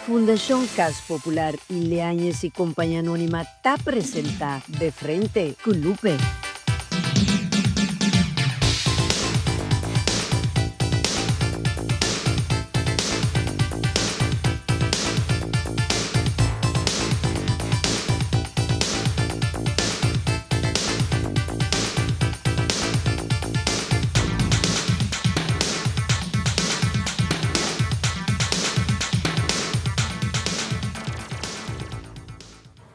Fundación Cas Popular Ileañez y Compañía Anónima ta presenta De Frente con Lupe.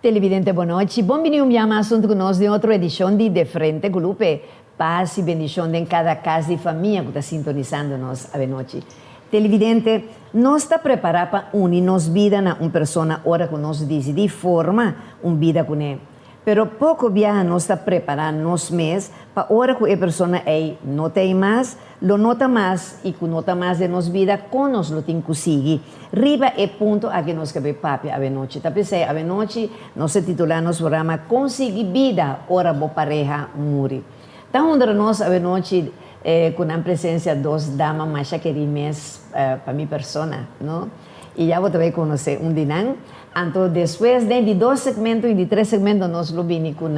Televidente, boa noite. Bom-vindo a assunto conosco de outra edição de Frente com Lupe. Paz e bendição em cada casa e família que está sintonizando-nos a noite. Televidente, nós está preparado para unir nos vida na uma pessoa ora que nós decidimos formar uma vida com ele. Pero pouco viaja nós está preparado nos mês para ora que a pessoa não tem mais, lo nota mais e que nota mais de nos vida com nós lo tem conseguir. Riba é ponto a que nós queremos papi a noite. Tá pensei a noite nós se titular nosso programa conseguir vida ora bo pareja muri. Tá onde nós a noite com a presença dos damas mais queridas para minha persona, não? E já vou também conhecer dinam. Então, depois de 2 segmentos e de 3 segmentos, nós lo vini com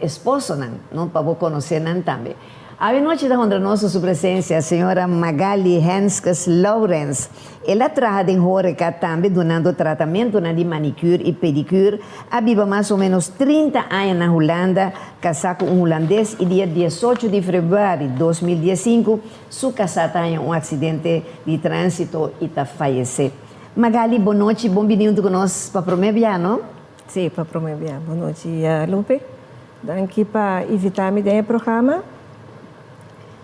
esposo, não? Para conhecer também. A noite da onde nossa sua presença, a senhora Magali Henskes Lawrence. Ela trabalha em Horeca também, dando tratamento de manicure e pedicure. Vive mais ou menos 30 anos na Holanda, casada com um holandês, e dia 18 de fevereiro de 2015, sua casada em acidente de trânsito e faleceu. Magali, boa noite, bem-vindo conosco para o primeiro ano. Sim, para o primeiro ano. Boa noite, Lupe. Danke para invitar-me no programa.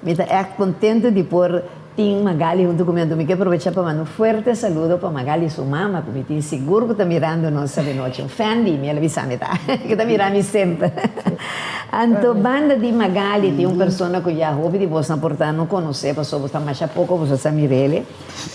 Me estou contente de pôr Magali junto comigo. Me quero aproveitar para mandar um forte saludo para Magali e sua mãe, que me tem seguro que está mirando nós essa noite. Um fan de mim, ela avisa-me, tá? Que está mirando sempre. Então, banda de Magali tem uma pessoa que já ouve de você, portanto, não conhece, porque você está mais a pouco, você está mirando.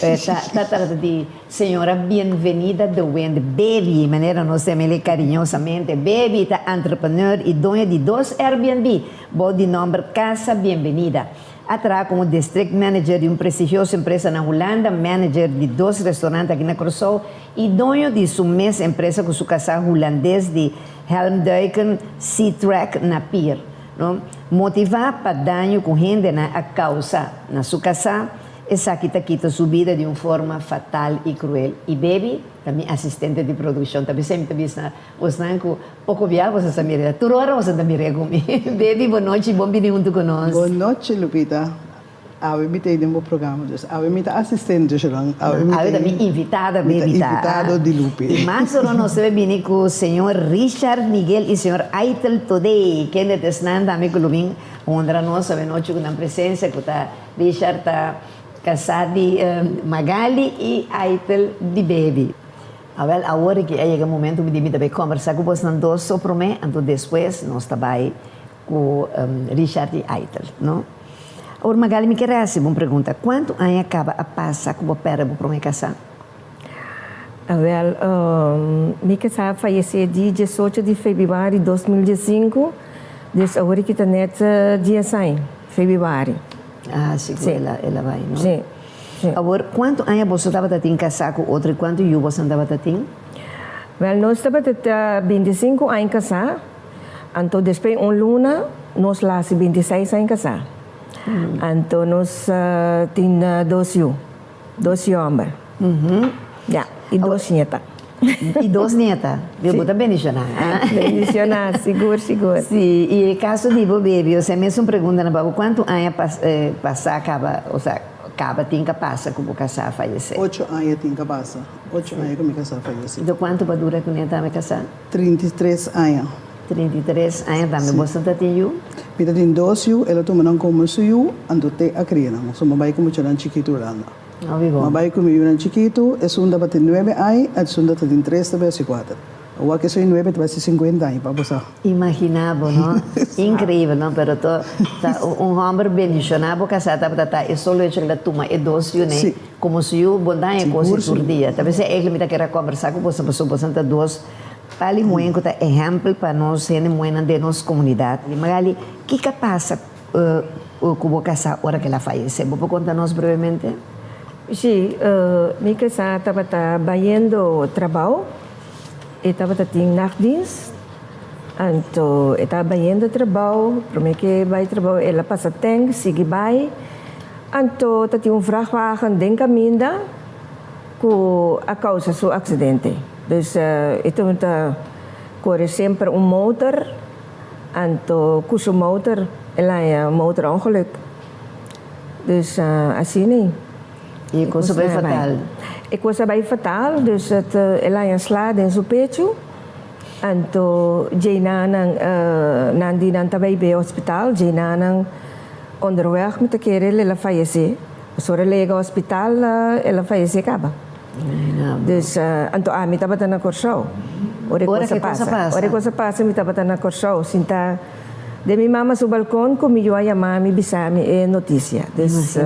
Está tratando de senhora bem-vinda do Wendy Baby, maneira nós chamamos carinhosamente. Baby está entrepreneur e dona de 2 Airbnb, bom de nome Casa Bem-vinda. Atrás como District Manager de uma prestigiosa empresa na Holanda, manager de 2 restaurantes aqui na Curaçao e dono de sua mesma empresa com sua casa holandês de Helmduiken Sea-Track na Pier. Não? Motivar para dano com gente na causa na sua casa, essa quita sua vida de uma forma fatal e cruel. E Baby, também assistente de produção, também sempre visto você pouco viaja, você está mirando. Toda hora você está mirando comigo. Baby, boa noite, bom-vindo junto conosco. Boa noite, Lupita. Eu me tenho no programa, eu me assistente, eu também invitada, invitado de Lupe. Mas nós vamos com o senhor Richard Miguel e o senhor Aitel Today, que estão também com o Lubin, onde nós a noite com a presença, que Richard está casado de Magali e Aitel de Baby. Agora que chega o momento de me conversar com vocês dois sobre mim, então depois nós também com Richard e Aitel, não? Agora, Magali, me quer fazer uma pergunta. Quanto anos acaba a passar com o pera para me casar? Me casar faleceu dia 18 de fevereiro de 2015, desde agora que está nesse dia 100, fevereiro. Ah, sim, ela vai, não? Sim. Agora, quanto anos você estava a casar com outro e quanto você estava a nós estávamos 25 anos casados, então depois de luna, nós lá 26 anos casados. Então nós temos 12 homens. Já, e 2 nietas. E 2 nietas? Deus está bendicionar. Bendicionar, seguro. Sim, e caso de Baby, você mesmo pergunta na Babu, quanto anos passar acaba, ou seja, tem que passar com o casar falecer? 8 anos tem que passar. 8 anos que me casar falecer. Então quanto para durar que você vai casar? 33 anos. 33 anos também. Você está tendo? Eu tenho 2 anos, ela toma como suyo, ando te a criança. So mabay como tiran chiquito lang. Mabay como yun chiquito, é sunda para ter 9 anos, é sunda para ter 3 para ter 4. O que soy 9 para ter 50 anos para passar. Imaginava, não? Incrível, não? Pero homem bendicionado casado para estar, é só o que ela toma, é 2 anos, né? Como suyo, bondade é coisa por dia. Talvez é que me quer conversar com você, mas você está 2 Pali muito é exemplo para nós ser muito de nossa comunidade. Magali, o que passa com o casal hora que ela falece? Você pode contar-nos brevemente? Sí, mi casa estaba trabajando trabajo, estaba en nachtdienst. Então, estava indo trabalho, para mim que vai trabalho, ela passa tempo, sigue vai. Então, tinha um vrachtwagen dentro caminho com a causa do acidente. Dus, então, corre sempre motor, então, com o motor, ela é um motor ongeluk. Dus, assim, né? E a coisa vai fatal? A coisa vai fatal, dus, ela é enslada em seu peito. Anto Jaina nandi nanta bij hospital Jaina nang onderweg met de kerel ela falece. Sora lega hospital ela falece acaba. Dus anto mi taba na corso. Ora cosa passa. Ora cosa passa mi taba na corso. Sinta de mi mama su balcón comigo a mami bisami e notícia. Dus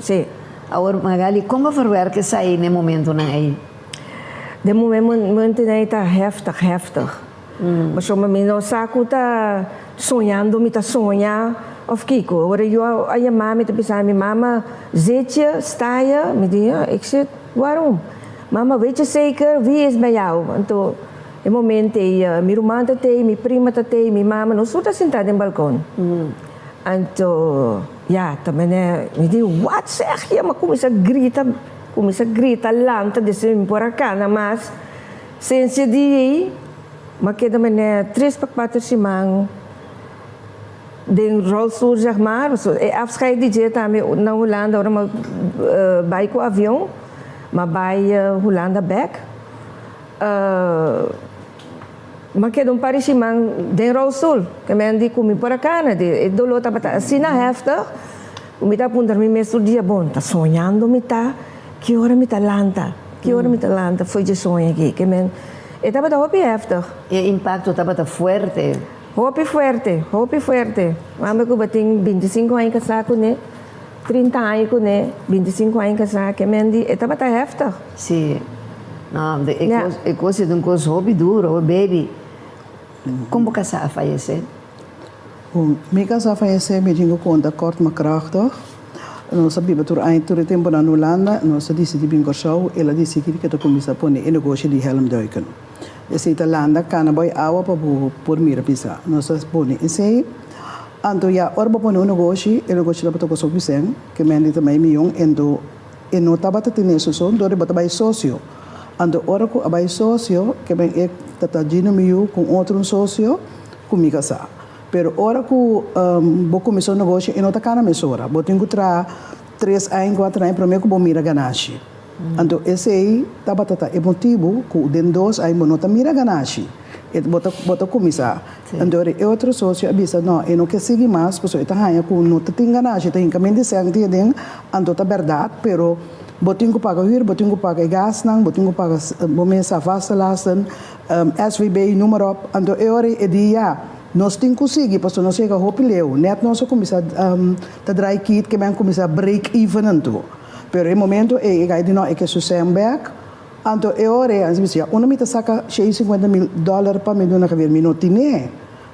sim. Agora Magali, como foi que saí no momento na aí? De momento está heftig. Mas o menino saco está sonhando, me está sonhando. Of Kiko, ora eu a mama está pensando, minha mama zetje, staia, me diz, ik zeg, waarom? Mama, weet je zeker, wie is bij jou? Então, no momento, minha irmã está aí, minha prima está aí, minha mama, nós estamos sentados no balcão. Então, ja, também me diz, what zeg je? Maar começa a gritar lanta desse por acá, mas sem se dizer, mas que também é 3 para 4 semanas de rolstoel, zeg maar. Afscheid die também na Holanda, ora maar bij com avião, maar bij Holanda back. Maar que não parece man de rolstoel, que me andi comigo por acá, né? De dolor tá assim na heftig. O me tá apontando me mesmo dia bom, tá sonhando me tá. Que hora me talanta? Que hora me talanta? Foi de sonho aqui. Que men, estava da hopi heftig. E o impacto estava forte. Hopi forte. Mama que bating 25 anos casado né, 30 anos né, 25 anos casado. Que men di, estava da heftig. Sim. Não, é coisa de coisa hobby duro, baby. Como casar a falecer? Meu casar a falecer, me digo conta kort maar krachtig. Nós sabíamos que durante o tempo na Holanda, nós decidimos bem corção, ela disse que kita começa a pôr em negócio de helm duiken. Esse Holanda cana boy água para por mira pisa. Nós põe esse, então já orba pôr um negócio da para tocar sobre sen, que me andi também milhão, então e não estava tendo isso só, então bota vai sócio. Então ora com vai sócio, que me é tata dino milhão com outro sócio, comigo sa. Pero ora que vou começar o negócio, eu não estou na mesura. Vou ter que trazer 3 anos, 4 anos para mim que vou mirar ganância. Então, esse aí é motivo que dentro de 2 anos não está mirar ganância. Vou começar. Então, é outro sócio avisa, não, eu não quero seguir mais, porque eu estou não tem ganância, tem caminho de sangue, então é verdade, pero vou ter que pagar huur, vou ter que pagar gás, vou ter que pagar momento vaste lasten, SVB, noem maar op. Então, é dia. Nós temos que conseguir, porque nós chegamos a hopileio. Net nós começamos a draaien kit, que vamos começar a break even então. Pero no momento eu ga de nós que sucede back. Então eu ore, às vezes, uma mita saca $50,000 para me donar que ver não tinha.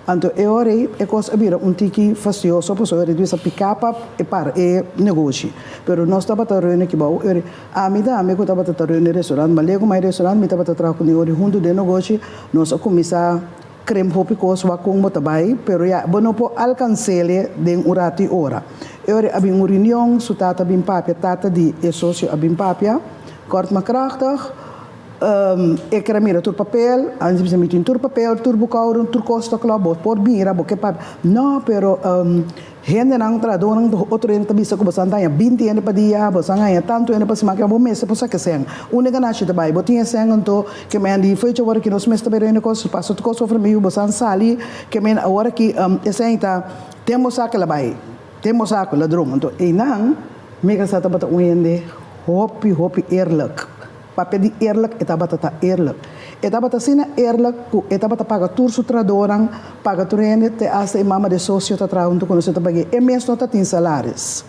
Então eu ore, é coisa abrir tiki fastioso, porque eu reduz a pick up e para negócio. Pero nós estava trabalhando aqui bom, eu a mim da amigo estava trabalhando no restaurante, mas lego mais restaurante, me estava trabalhando com o junto de negócio, nós começar creme hopi kos wa kung mo tabay pero ya bono po alcancele den urati ora ore abing reunião su tata bin papia tata di e socio abin papia kort maar krachtig ik krijg meer tur papel antes bisa mitin tur papel tur bukaurun tur costa club por bira bo que pap no pero gente nang trado nang outro ente bisa ko basanta ya 20 ene pa dia basanga ya tanto ene pa se makia bo mesa po sa que sen une ganache de bai botinha sen então que me andi foi chawar que nos mesta bere ene cos passo to cos sofre meio basan sali que me agora que essa temos aquela bai temos aquela ladrão então e nang mega sa tabata uende hopi eerlijk papel di eerlijk etabata eerlijk etabata sina eerlijk ku etabata paga turso tradorang paga turene te asa mama de socio ta traunto quando se tabagi e mesmo ta tin salários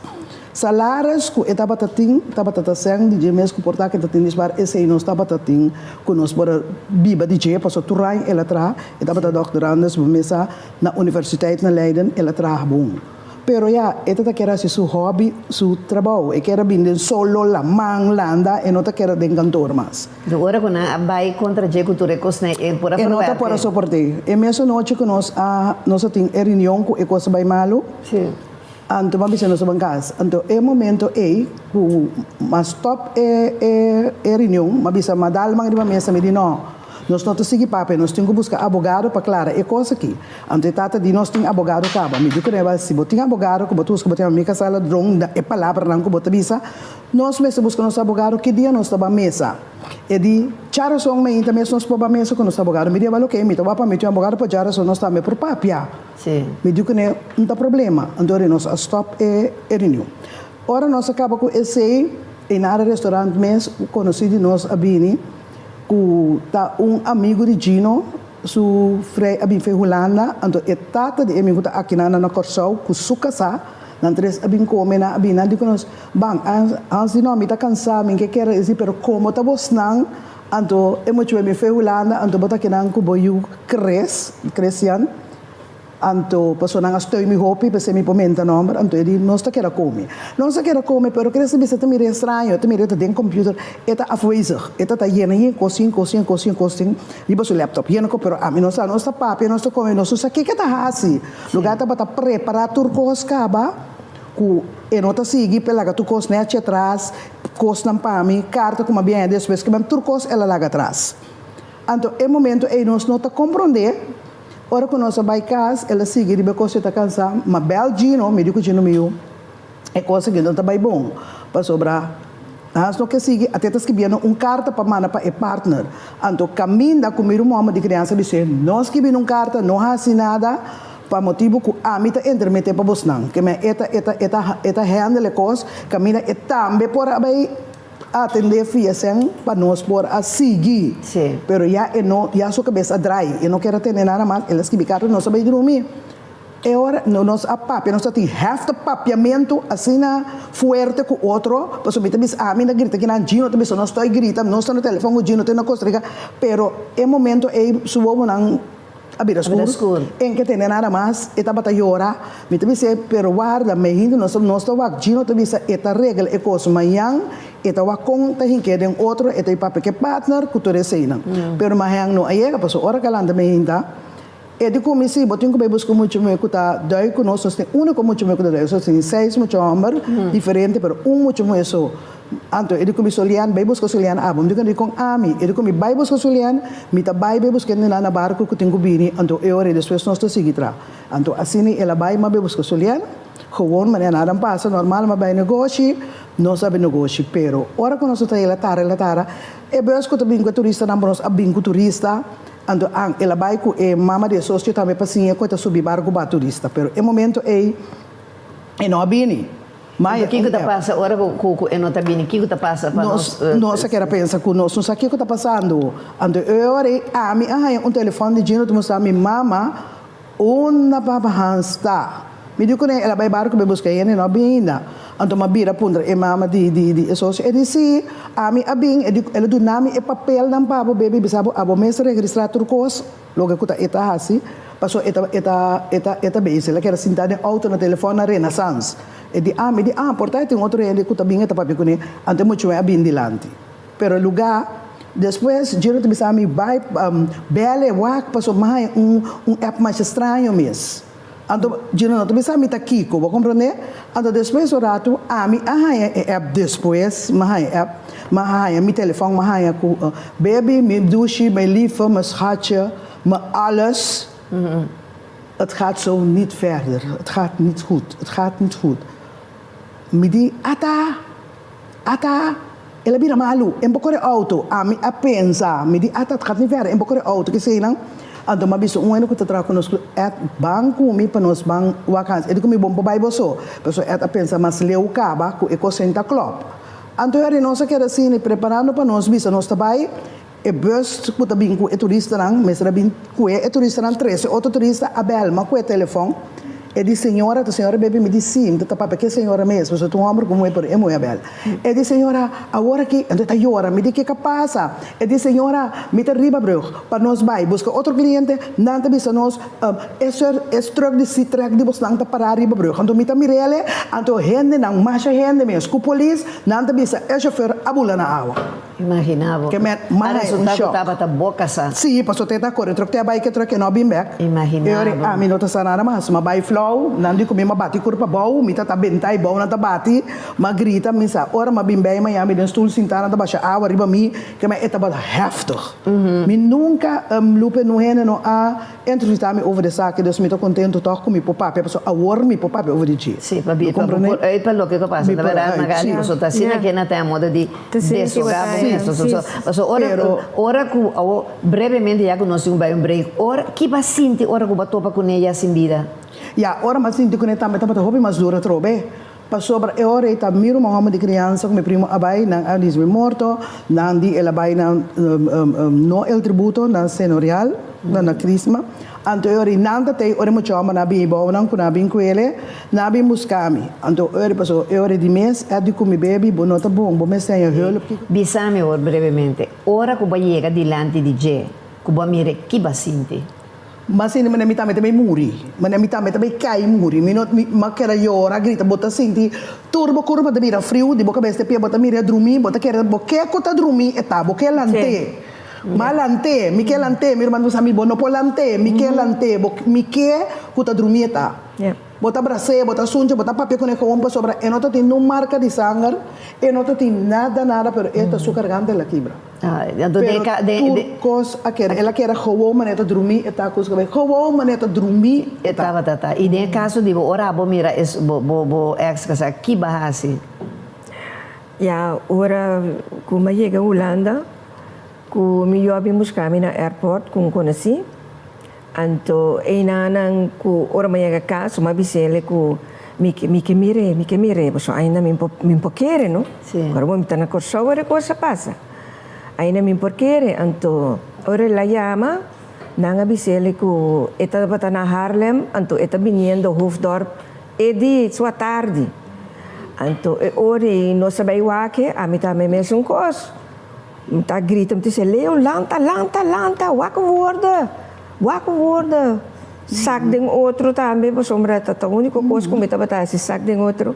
ku etabata tin tabata ta sang di mes ku porta que ta tin bar esse não tabata tin ku nos bora biba di je passo turai ela tra etabata doctorandas mesa na universiteit na Leiden ela tra bom Pero ya, esta te queda su hobby, su trabajo. E queda bien solo la man, landa, e no te queda de cantor más. Agora, quando vai contra a cultura, por E não está para suportar. E mesmo noite que nós temos reunião com a coisa bem malo. Sim. Então, vamos dizer, nós vamos em casa. Então, é momento mas top reunião, mas bisa madal mang riba mesa me di não. Nós não temos que papai, nós temos que buscar advogado para clara é coisa aqui. Então, tata de nós tem advogado caba. Me digo que não se botar advogado, que botus que botar a minha sala drong é palavra não que botar bisa. Nós mesmo buscamos nosso advogado que dia nós estava mesa. E de chara song me também nós para mesa com nosso advogado. Me dia valo que me tava para meter advogado para chara song nós também por papia. Sim. Me digo que não tem problema. Então, nós stop e reunião. Ora nós acaba com esse em área restaurante mês conhecido nós abini tá amigo de Gino su frei abin fe Holanda então etata de amigo tá aqui na Corsau com suca sa nan tres abin come na abin di nós bang ans di nome tá cansado me que quer dizer pero como tá vos não então é muito bem fe Holanda então bota que não com boiu crescian anto passou na estou me hopi para se me pomenta nome anto ele não está queira comer pero cresce bisa te mira estranho te mira tem computer eta afwezig eta tá llena em cozinha e passo laptop llena pero a mim não está papi não está comendo não está que tá assim lugar tá para preparar turcos caba ku e não tá seguir pela tu cos né atrás cos não para mim carta como bem depois que turcos ela lá atrás anto é momento e nós não tá compreender. Ora quando nós vai casa, ela sigue de beco se tá cansada, mas bel Gino, me digo Gino meu, é coisa que não tá bem bom para sobrar. Nós não quer seguir, até que viendo carta para mana para partner. Então caminha com meu irmão de criança dizer, nós que vindo carta, não há assim nada para motivo que a mim tá intermeter para vos não, que me eta handle coisa, caminha e também por aí atender fiação para nós por a seguir. Sim. Pero já sua cabeça dry, eu não quero ter nada mais, elas que bicaram não sabem dormir. É hora, nós a papia, nós temos half de papiamento assim na forte com outro, para subir também a mim na grita que na Gino também nós estou gritando, nós estamos no telefone com Gino, tem na Costa Rica, pero é momento subo não abrir escuro, em que tem nada mais, eta bata llora, me também se pero guarda, me indo nós estamos Gino também se eta regra é coisa manhã eta wa conta que den outro eta papai que partner cultura seina pero mahang no aí passou hora calanda me ainda e de como se botinho que busco muito me cuta dai com nós tem único muito me cuta isso tem 6 muito amor diferente pero muito me isso anto e de como solian vai busco solian abom de com ami e de como vai busco solian me tá vai busco na barco que tenho bini anto e ora depois nós to seguir anto assim ela vai mas busco solian gewoon maneira nada passa normal mas vai negócio não sabe negócio pero ora quando nós está ela e busco também com turista não nós abim com turista ando ela vai com mama de sócio também passinha com subir barco para turista pero é momento e não abini mas o que está passando agora com não está bem o que está passando para nós quer pensar com nós não sabe o que está passando ando eu ora a mim telefone de Gino tu mostrar minha mama uma papa está me digo que ela vai barco para buscar ele não bem ainda então uma bira pundra e mama de sócio e disse a mim abing ela do nome e papel não pabo bebê bisabo abo mês registrar turcos logo que está assim passou eta base ela quer sentar no auto no telefone na Renaissance e de portanto tem outro ele que também está papi com ele então muito é bem dilante pero lugar depois Gino te sabe vai bele wak passou mais app mais estranho mesmo então Gino não te sabe tá Kiko vou compreender então depois o rato ami app depois mahaya mi telefone mahaya com baby mi douche mi lieve mi schatje mi alles het gaat zo niet verder het gaat niet goed me di ata ela vira malu em bocore auto a pensa me di ata het gaat niet verder em bocore auto que sei não então mas biso ano que tra conosco at banco mi para nós banco vacances ele comi bom para bairro só pessoa a pensa mas leu caba com eco Santa Club então era nós que era assim preparando para nós biso nós trabalho e bus puta bem com o turista não mas era bem com o turista não 13 outro turista a belma com o telefone E di senhora baby me disse sim, tá papai que senhora mesmo, se tu homem como é por é muito bela. E di senhora agora que então tá llora, me diz que passa. E di senhora me tá riba bro, para nós vai busca outro cliente, não tá bisa nós esse truck de citrac de bos não tá para riba bro. Quando me tá mirele, então rende não marcha rende mesmo, com police, não tá bisa é chauffeur abula na água. Imaginava. Que me resultado estava a boca sa. Sim, passou até tá correndo, troque a bike troque não bem back. Imaginava. Me nota sanara mas vai flow, não digo me bati curva bom, me tá bentai bom, não tá bati, mas grita me sa, ora ma bem bem, mas me den stoel sentana tá baixa água riba mi, que me é tava heftig. Me nunca lupe no hene no a entrevistar me over de zaken, dus me tô contento toch com me papai, pessoa a war me papai over de chi. Sì, papi, per lo che passa, la verità magari posso tassina che nata a modo di ora brevemente já que nós temos um break, ora que vai sentir ora que vai topar com ela assim vida. Ja, ora mas sinto que neta me tá hobby mas dura trobe. Passou para ora eta miro uma de criança com meu primo abai nang adis me morto, nang di ela bai nang no el tributo nang senorial, na crisma. Anto ori nanta te ori mo chama na bi bo nang kuna bin kwele na bi muskami. Anto ori passou ori di mes adi com mi baby bonota bom mes sem hulp. Bisame ora brevemente. Ora que vai chegar dilante di je, que vai mire que vai sentir. Mas ini menamita também muri, menamita também cai muri, minut makera yora grita bota sinti turbo curva de mira frio de boca beste pia bota mira drumi bota quer boque cota drumi eta boque lante malante mi que lante mi irmão sami bono polante mi que lante mi que cota drumi eta bota brase bota sunja bota papel com compa sobra e nota tem não marca de sangue e nota tem nada pero esta açúcar grande la quibra. Turcos aquela ela que era gewoon maneta dormir eta coisa que gewoon maneta dormir eta tá e nem caso digo ora bo mira es bo ex casa que bahasi ya ora como chega a Holanda com me eu abimos caminho na airport com conheci anto einanang ku ora maya caso ma bisele ku mi che mire so ainda mi pokere no ora mo mitana corso ora cosa passa ainda mi pokere anto ora la llama nanga bisele ku eta batana Harlem anto eta viniendo Hoofddorp e di sua tarde anto e ora no sabai wake a mita me mesmo cos tá grita me disse leo lanta waka worden. Sak ding outro também, por sombra tá o único coisa que me tava tá esse sak ding outro.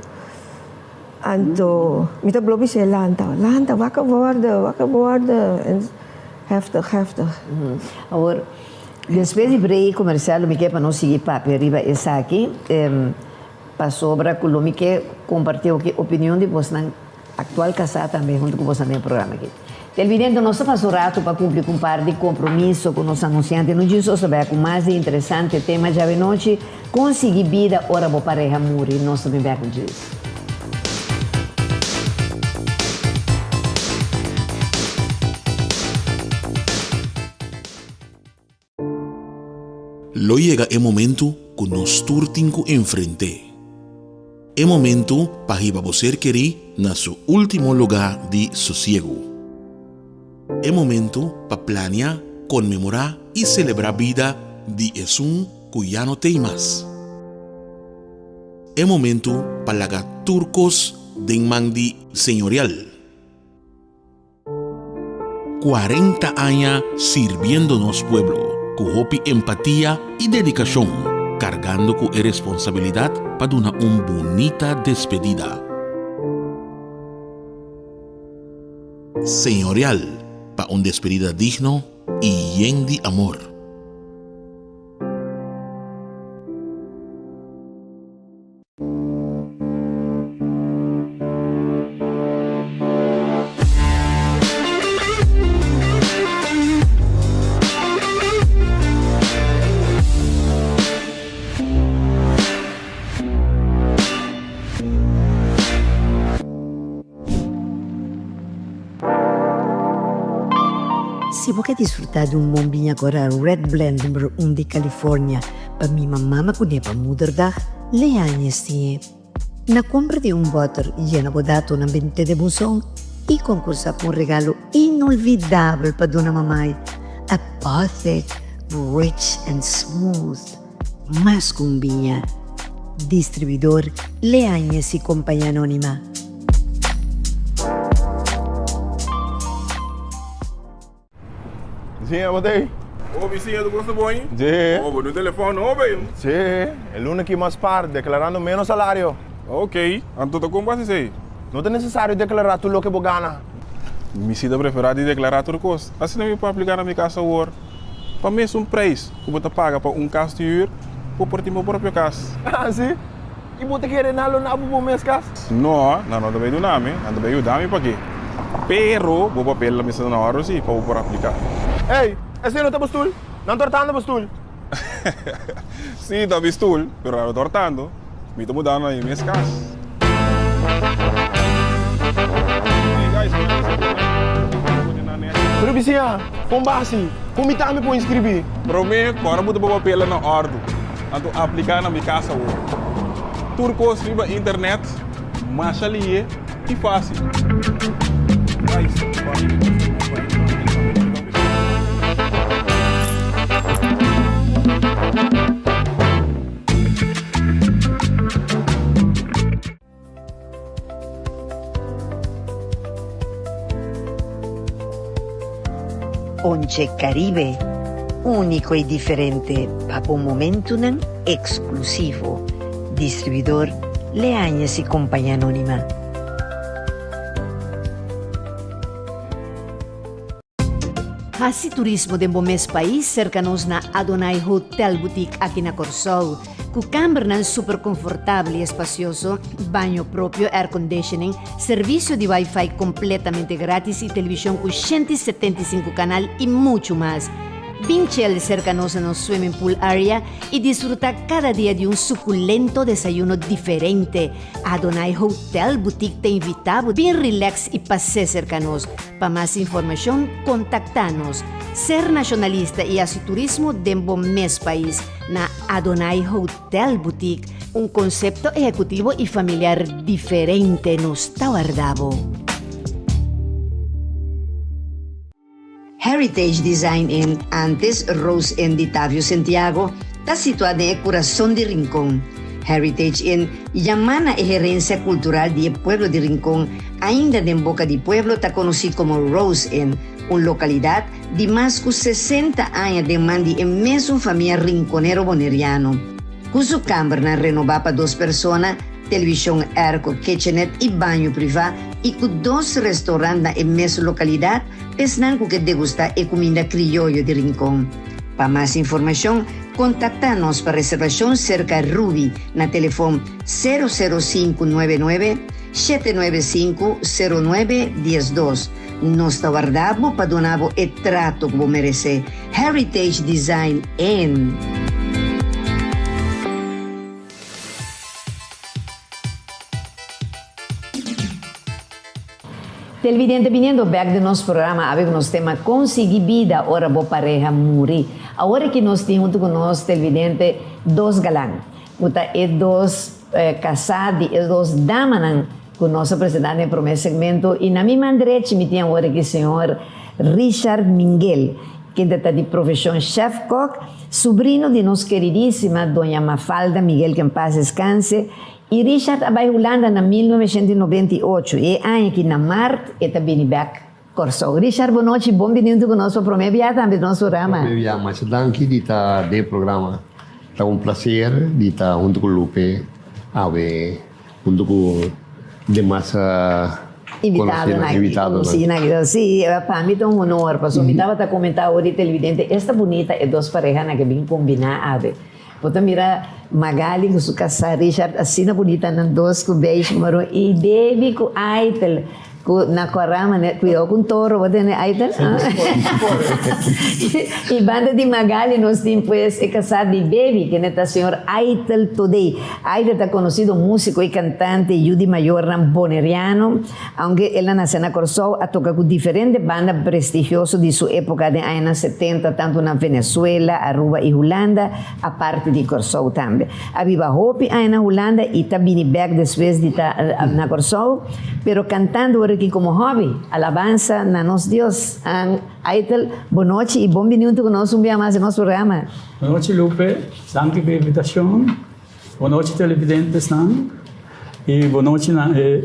Anto, me tá blobi se lanta, waka worden. Heftig. Agora, depois de break comercial, me quer para não seguir papo arriba essa aqui, para sobra com o me quer compartilhar a opinião de você na atual casada também junto com você no programa aqui. Televidente, nós fazemos um rato para cumprir com um par de compromisso com os anunciantes. Não diz só com mais interessante tema já de noite, conseguir vida, ora vou pareja morrer. Nós também vamos disso. Lo llega el momento que nos turtinco enfrente. El momento para que você querer na su último lugar de sosiego. É momento para planear, conmemorar e celebrar a vida de Jesús que já não tem mais. É momento para lagar turcos de mandi senhorial. 40 años sirviendo nos pueblo, con hopi empatía y dedicación, cargando con responsabilidad para una bonita despedida. Señorial, para una despedida digno y lleno de amor. Si vos querés disfrutar de un bombinha agora Red Blend número 1 de Califórnia, para minha mamãe que para Moederdag, le años tiene. Na compra de un butter llena bodato na ambiente de buzón y concursa con un regalo inolvidable para dona mamãe. A perfect, rich and smooth. Mas cumbinha, Distribuidor Leáñez y Compañía Anónima. Sim, eu botei. Ô, vizinha, tu gosta bom, hein? Sim. Ô, no telefone, ô, bem. Sim, el lunes que mais par, declarando menos salário. Ok, então como vai ser? Não é necessário declarar tudo o que você ganha. Me sinto preferado de declarar tudo custo. Assim não me pode aplicar na minha casa hoje. Para mim é um preço que você paga para caso de ir, ou por ti meu próprio caso. Ah, sim? E você quer nalo na pro mês caso? Não, não também do nome, não também o dame para quê? Pero, vou papel na mesa na hora sim, para por aplicar. Ei, esse não tá bastul? Não tortando bastul? Sim, tá bastul, pero agora tortando, me tô mudando aí minhas casas. Pero Bisia, com base, como me tá me por inscrever? Para mim, agora vou botar papel na ordem, então aplicar na minha casa hoje. Tudo que escreva internet, mais ali e fácil. Onche Caribe, único y diferente, para un momento exclusivo. Distribuidor Leáñez y Compañía Anónima. Hasi turismo de mes país cercanos na Adonai Hotel Boutique aqui na Corsol. Com câmara super confortável e espacioso, banho próprio, air conditioning, serviço de Wi-Fi completamente grátis e televisão com 175 canal e muito mais. Vinchel cercanos no swimming pool area e disfruta cada dia de um suculento desayuno diferente. Adonai Hotel Boutique te invitamos, bem relax e passe cercanos. Para mais informação, contacta-nos. Ser nacionalista e assim turismo dentro mes país na Adonai Hotel Boutique, um conceito executivo e familiar diferente nos Tauardabo. Heritage Design in antes Rose Inn de Tavio Santiago está situada en el corazón de Rincón. Heritage Inn llamana a gerencia cultural del pueblo de Rincón, ainda en boca de pueblo está conocido como Rose Inn, una localidad de más de 60 años de mandi en mesmo familia rinconero boneriano. Con su cámara renovada para 2 personas, televisión airco, kitchenette y baño privado y con 2 restaurantes en mesma localidad, pesnan que degustar a comida criollo de Rincón. Para más información, contacta-nos para reservación cerca de Ruby na teléfono 00599 795 0912. Nos guardamos para donar o trato que merece. Heritage Design Inn. Televidente, viniendo back de nosso programa, había unos temas, conseguir vida, ahora vos pareja morir. Ahora que nos tiene junto con nosotros, televidente, 2 galán. Es 2 casados, es 2 damas con nuestro presidente en el primer segmento. Y na misma derecha me tiene ahora que el señor Richard Minguel, que está de profesión chef cook, sobrino de nos queridísima doña Mafalda Miguel, que en paz descanse. E Richard vai Holanda na 1998 e año que na Marte está bem back Corsol. Richard, boa noite, bem-vindo conosco para o primeiro viagem do nosso programa. Primeiro viagem, mas danke de estar de programa. Está um prazer de estar junto com o Lupe, junto com demais invitado. Sim, para mim é um honor, porque eu estava a comentar hoje televidente, esta bonita é 2 parejas que vêm combinar, Você mira Magali com sua casa, Richard, assim na bonita, nas 2 com beijo, e Baby com Aitel, na corama, né? Cuidado com touro, você né, Aitel? E banda de Magali, nós temos, pues, a casa de Baby, que é o senhor Aitel Today. Aitel está conhecido músico e cantante, Judy Mayor, boneriano, aunque ela nasceu na Corsol, a tocar com diferentes bandas prestigiosas de sua época de anos 70, tanto na Venezuela, Aruba e Holanda, a parte de Corsol também. A Viva Hope, na Holanda, e está vindo back depois de estar na Corsol, pero cantando aqui como hobby, alabanza na nosso Deus. Aitel, boa noite e bom-vindo conosco um dia mais em nosso programa. Boa noite, Lupe. Danke pela invitação. Boa noite, televidentes, não? E boa noite,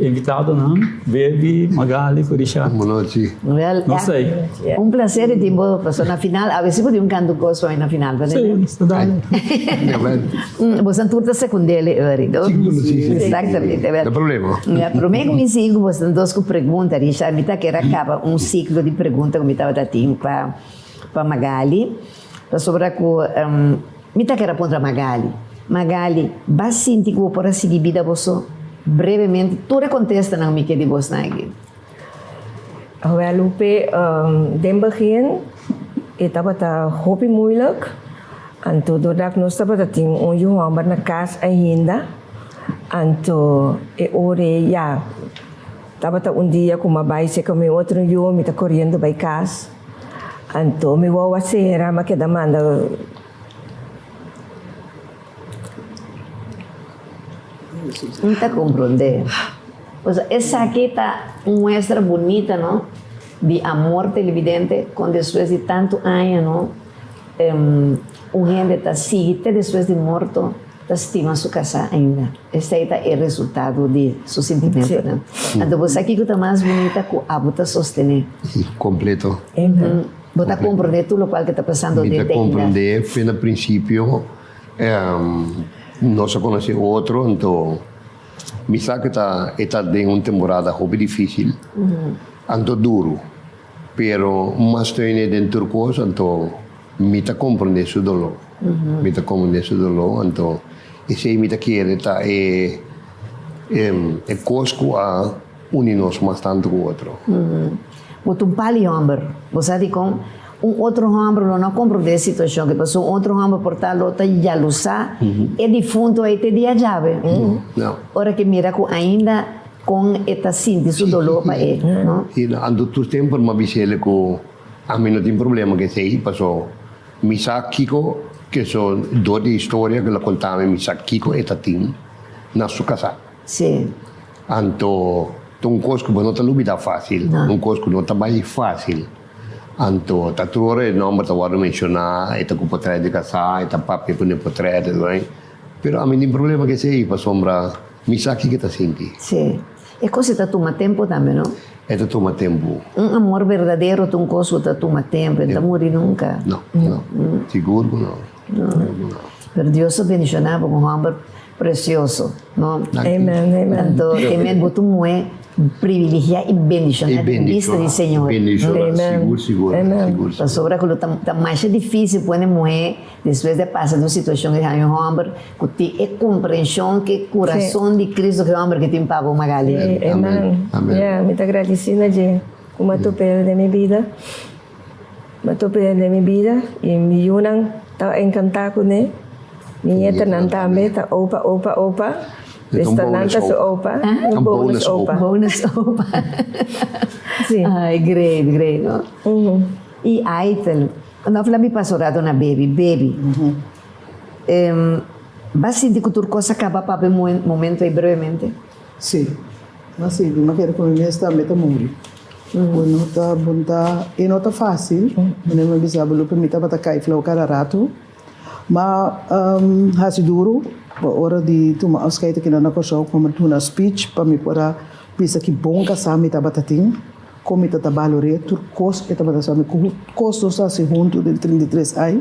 invitado, não? Baby, Magali, Kurisha. Boa noite. Well, Não sei. Un piacere di passare na final. Avessi potuto un canto coso na final, Sim, estudando. Você não turta secundária, verido? Exatamente, Não verdade. problema. Para mim, como sigo, você não dos perguntas, Richard, me tá que acaba ciclo de perguntas que me estava dando para Magali, para sobre que me tá que era contra Magali. Magali, vai sentir que vou por seguir vida você brevemente, tu contesta não me que de você aqui. Wel, Lupe, den begin, estava hopi moeilijk. En toen doordat ik nog stap dat ting onjongen maar na kas ainda. En toen ore ja, estava dia com uma bike com meu outro yo, me tá correndo by kas. En toen me wou wasera, mas que demanda. Não está compreendendo. O sea, esa aquí está muestra bonita, ¿no? De amor televidente, con después de tanto años, ¿no? Gente está sigue después de muerto, está estima su casa ainda. Este es el resultado de su sentimiento, ¿no? Entonces, aquí está más bonita que a vos sostener. Completo. Vos está comprender todo lo cual que está pasando Me desde comprender, foi no princípio, nós conhecemos outro, então, me sabe que está de uma temporada muito difícil, então duro, pero mas tenho dentro de coisa, então, me está compreender seu dolor, me está compreender seu dolor, então, esse me está querendo é cosco a unir-nos bastante com o outro. Você um pali homem, você diz com outro homem não compreende a situação que passou, outro homem por tal outra já lo sabe, é defunto aí te dia chave. Não. Ora que mira com ainda com esta síntese do dolor para ele, não? E ando todo tempo uma bisele com a mim não tem problema que sei passou. Me sabe Kiko que são duas histórias que ela contava me sabe Kiko e Tatim na sua casa. Sim. Anto um cosco não está lubida fácil, um cosco não está mais fácil. Anto tatrore nome tá agora mencionar, eta com portrait de casa, eta papi com portrait, não Pero a mim tem problema que sei para sombra, me sabe que tá senti. Sim. É coisa que toma tempo também, não? É toma tempo. Amor verdadeiro, um coisa que toma tempo, não morre nunca. Não. Seguro não. Pero Deus abençoava com um homem precioso, não? Amen. Então, também botou muito privilegiado e bendicionado em vista do Senhor. Seguro. Então, sobre aquilo está mais difícil para uma mulher, depois de passar uma situação que tem um homem, que tem a compreensão que o coração de Cristo que é o homem que tem para Magali. Amém. Yeah, muito agradecida de como tu pelo de minha vida. Tu pelo de minha vida e me unam, tá encantado com ele. Minha também tá opa. Restaurante su opa. Bonus opa. Bonus opa. Sim. Ai, great, no? E aí, quando eu falei pastorado na baby. Vai sentir que tudo coisa acaba para um momento aí brevemente? Sim. Mas sim, mas quero que me está meta muri. E não está fácil. Não me bisa belu permita para cair flow cada rato. Mas hasi duro. Ora di tuma auskeita que na coisa como tu na speech para me para bisa que bom que sami tá batatin como tá trabalho reto cos eta bata sami costo sa se junto del 33 ai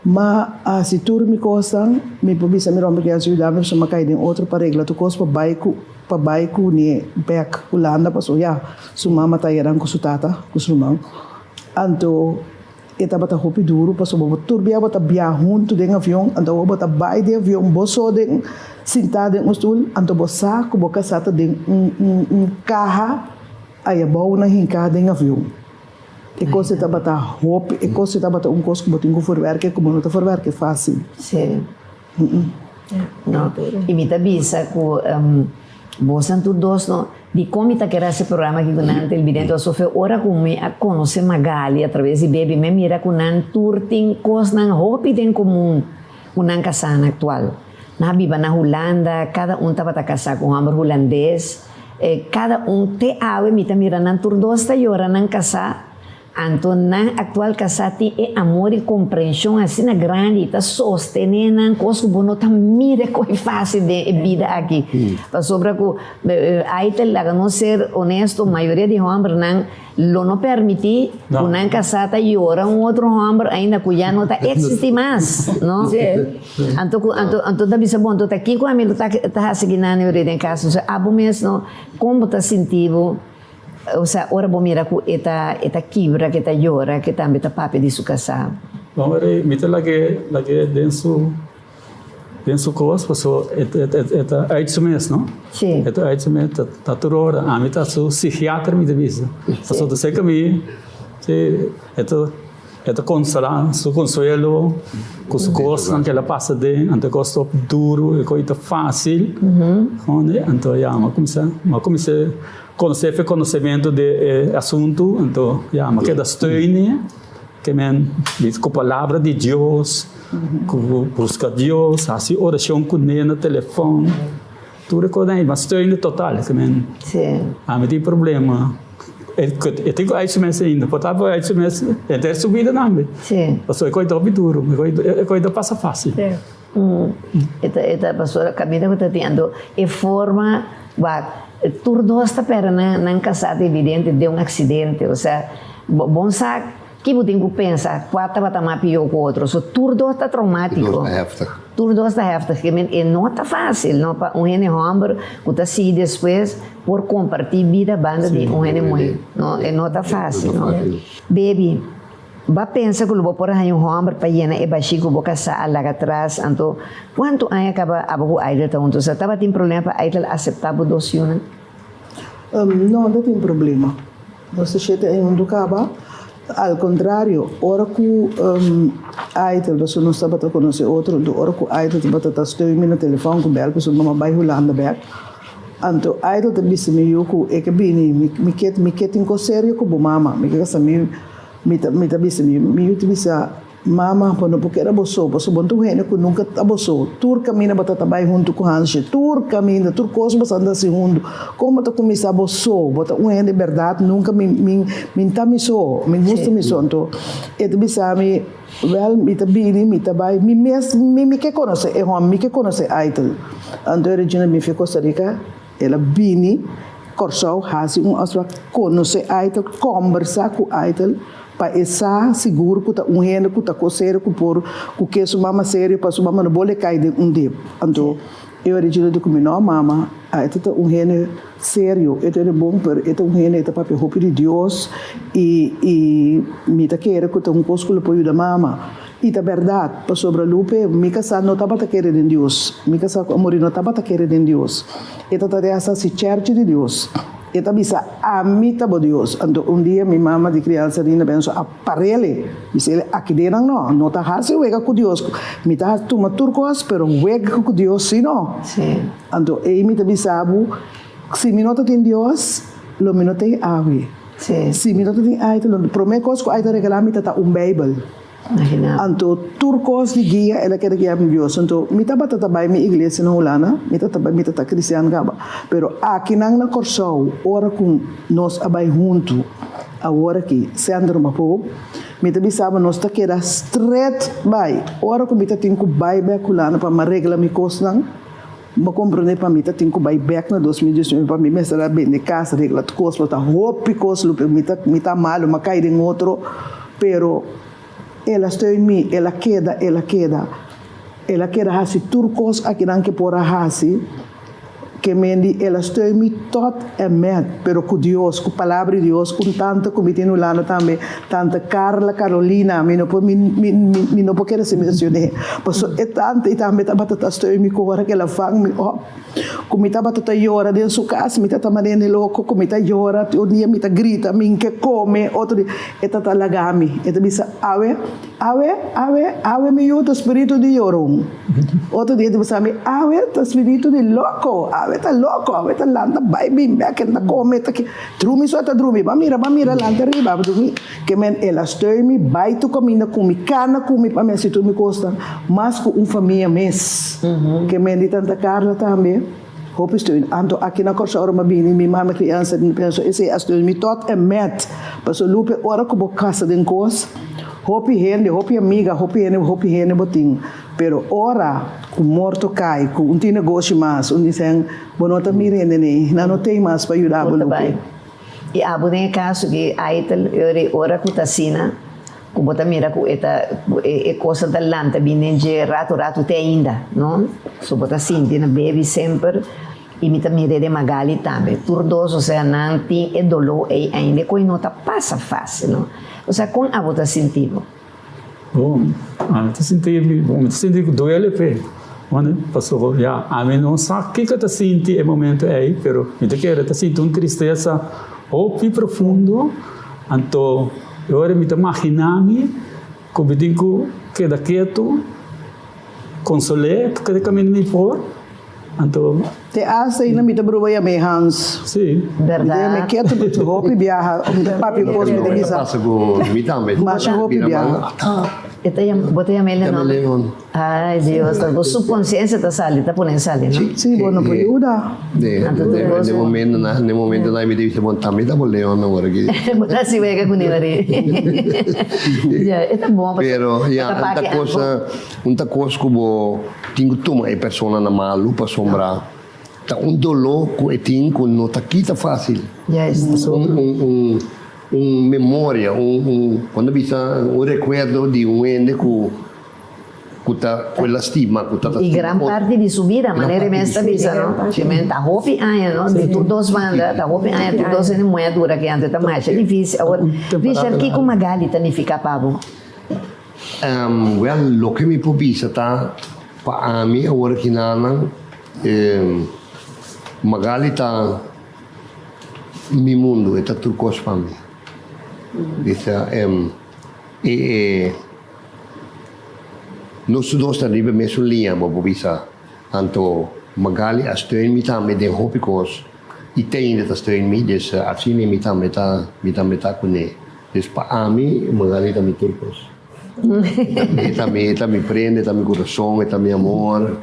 ma a se tur mi cosan me bisa me rompe que ajuda me chama cai den outro para regla tu cos para baiku ni back Holanda paso ya su mama tá eran com su tata com su mão anto eta bata hopi duro paso bo turbia bata bia junto den avião ando bata bai de avião boso den sentado em stoel ando bosa ku boca sata den carro aí bom na hinca den avião e coisa eta bata hopi e coisa eta bata coisa que botinho forwerke como não tá forwerke fácil sim não e me tá bisa ku bosan tu dos no di come ta era esse programa que durante il vidente so fe ora come a conosce Magali através de baby me mira com nan turting cos nan hopi den comum unan casana actual na viva na Holanda cada tava ta casar com homem holandês cada te ave me ta mira nan tur dos ta yora nan casa Então, na atual casati é amor e compreensão assim na grande, tá sostenindo na coisa que não tá mira que fácil de vida aqui. Para sobre que aí te lá não ser honesto, a maioria de homens não permite que na casata llora outro homem ainda que já não tá existe mais, não? Então tá bisa bom, então aqui com a mim tá seguindo a neurite em casa, abo mesmo como tá sentindo. O sea, ora bom mira ku eta quebra que eta llora que também tá papi de su casa. Bom, mita lagi denso coisa, passou eta AIDS mês, não? Sim. Eta AIDS mês tá turora, a mita su psiquiatra me devisa. Passou do sei que me eta consolar, su consuelo, com su coisa que ela passa de, ante coisa duro, e coisa fácil, onde então já, mas comecei conhecer conhecimento de assunto, então já, mas que da steun, que men com a palavra de Deus, com busca Deus, assim oração com ele no telefone, tudo coisa aí, mas steun total, que men, mas tem problema. Eu tenho AIDS mês ainda, portanto AIDS mês é ter subida também. Sim. Passou é coisa duro, é coisa passa fácil. Esta pastora caminha que está tendo é forma, tudo está para não casar evidente de acidente, ou seja, bom sabe que você tem que pensar, quatro vai estar mais pior que o outro, so tudo está traumático. Tudo está heftig, e não está fácil, não para homem que está assim depois por compartilhar vida banda de homem mulher, não está fácil, não. Baby, vai pensar que eu vou por aí homem para llenar e baixar que eu vou casar lá atrás, então quanto aí acaba a boa ainda então, você estava tendo problema para aí aceitar a adoção? Não tem problema. Você chega em um acaba. Al contrário, ora que aitel você não sabe para conhecer outro, ora que aitel te bata estou em no telefone com bel pessoa não vai rolando back. Então aitel te disse me eu que é que bem me quer em sério com mama, me quer saber me te disse me te disse mama quando porque era boçou bom tu rene que nunca aboçou tur caminha bata trabalho junto com Hans tur caminha tur coisa basta andar segundo como tu começar boçou bota rene verdade nunca me tá me so me gusta me so então e te bisami well me te bini me te vai me que conhece é homem me que conhece aitel então a Regina me ficou Costa Rica ela bini Corsau hasi aswa conhece aitel conversar com aitel para estar seguro que tá rene que tá coceiro que por que sua mama sério para sua mama não pode cair de dia então eu origino de comer não mama aí tá rene sério é bom para rene tá para o de Deus e me tá querer que tá coisa que pode ajudar mama e tá verdade para sobre lupe me casa não tá para querer em Deus me casa amor não tá para querer em Deus e tá essa se church de Deus eta bisa amita bo Deus. Então dia minha mama de criança ainda penso aparele, disse aqui dentro não tá hasi wega com Deus. Me tá tuma turcos, pero wega com Deus sim não. Sim. Então me tá bisabu, se me nota tem Deus, lo me nota tem awe. Sim. Se me nota tem aite, lo promete coisa que aite regalar me tá Bible. Então, turcos de guia, ela quer guiar meu Deus. Então, me tá batata vai minha igreja na Holanda, me tá cristiano gaba. Pero aqui na Corsau, ora com nós abai junto, a hora que se andar uma pouco, me tá bisaba nós tá queira straight vai. Ora com me tá tem que vai back Holanda para uma regra me costan. Ba compreender para mim tá tem que vai back na 2018 para mim me será bem de casa regra de costa tá hope costa me tá malo, mas cai em outro, pero ela está em mim, ela queda hasi turcos aqui não que por hasi que mendi ela está em mim tot é med, pero com Deus, com a palavra de Deus, com tanta comida no lado também, tanta Carolina, me não pode querer se mencionar, mas é tanto e também tá batata está em mim com hora que ela faz me comida batata llora dentro sua casa, me tá mandando louco, comida llora, um dia me tá grita, me que come, outro dia tá lagami, bisa ave me o espírito de llorão, outro dia bisa me ave o espírito de louco, ave tá landa vai bem back na come tá que drumi só tá drumi ba mira landa riba drumi que men ela estou me vai tu comida come cana come para me se tu me costa mas com família mês que men de tanta Carla também Hopi steun. Anto aqui na Corsa Ora Mabini, minha mãe criança, penso, esse é steun, me tot e met. Passo lupe ora como casa de cos. Hopi hende, hopi amiga, hopi hende boting. Pero ora, com morto cai, com um negócio mais, dizem, bonota mirende nem, não tem mais para ajudar a lupe. E abo tem caso que aí ora com tacina, com bota mira com eta coisa da lanta bem de rato te ainda, não? So bota sinti na bebe sempre e me mira de magali também. Turdoso, ou seja, não tem dolor e ainda coi nota passa fácil, não? Ou seja, com a bota sentido. Bom, te senti doele pe. Quando passou já, a mim não sabe que eu te senti no momento aí, pero me te quero te senti uma tristeza hopi profundo, então eu era me te imaginar-me como digo que quieto, consolé, porque de caminho me for, então te hace ainda me te bruba ya me hands. Sim. Verdade. Me quieto porque hopi viaja, papi pos me diga. Passa com me também. Mas hopi viaja. Botei a melha não. Ai, Deus, a sua consciência está sali, está por sali, não? Sim, bom, não pode ajudar. No momento na me disse bom também tá bom leão na hora que. Botar se vega com ele ali. Já, é tão bom. Pero já muita coisa como tenho toma a pessoa na malu para sombrar. Tá dolor que com não tá aqui tá fácil. Já está memória, quando visa recuerdo de ende quella stima, e gran parte di subida, maneira mesta visa, no? Cimento, a hopi aia, no? De todos banda, a hopi aia, todos é moeda dura que antes tá mais difícil. Agora, veja aqui como a gali tá fica pavo. Well, lo que me pobisa tá pa ami agora que nana magali tá mi mundo, tá turcos para mim. Dessa nós dois arriba mesmo linha, bobo bisa. Anto magali a steun mi também de hopicos e tem ainda steun mi dessa assim mi também tá com ele. Des pa ami magali também turcos. Também prende, também coração, também amor.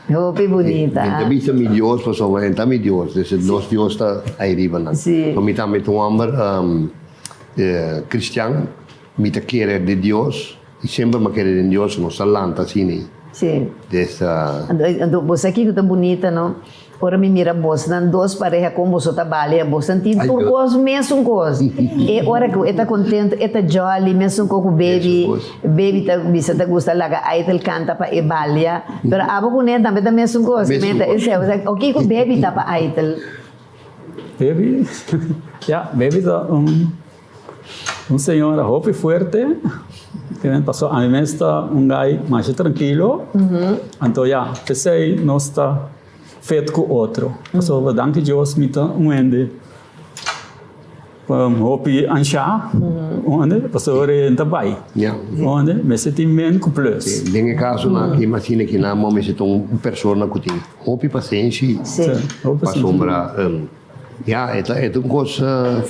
Hopi bonita. Então bisa mi Dios, pessoal, então mi Dios, desse nós Dios tá aí riba não. Sim. Mi também tu amor cristiano, me te quiere de Dios y siempre me quiere de Dios, no salanta assim. Sim. Dessa. Você aqui que tá bonita, não? Ora me mira você, dan duas parejas com você trabalha, você tem turcos mesmo coisa. E ora que está contente, está jolly, mesmo com o baby tá bisa tá gosta laga, aí ele canta para e balia, pero abo com ele também tá mesmo coisa. Esse é o que o baby tá para aí Baby, ja, baby tá senhor hope fuerte, que passou a mim está gai mais tranquilo, então já, pensei nós está feito com outro, passou danke Deus me tá ende, hope ancha, onde passou orienta bai, onde me senti bem com plus. Nesse caso na que imagina que na momento se tom pessoa que tem hope paciência, para sombra, ja, é uma coisa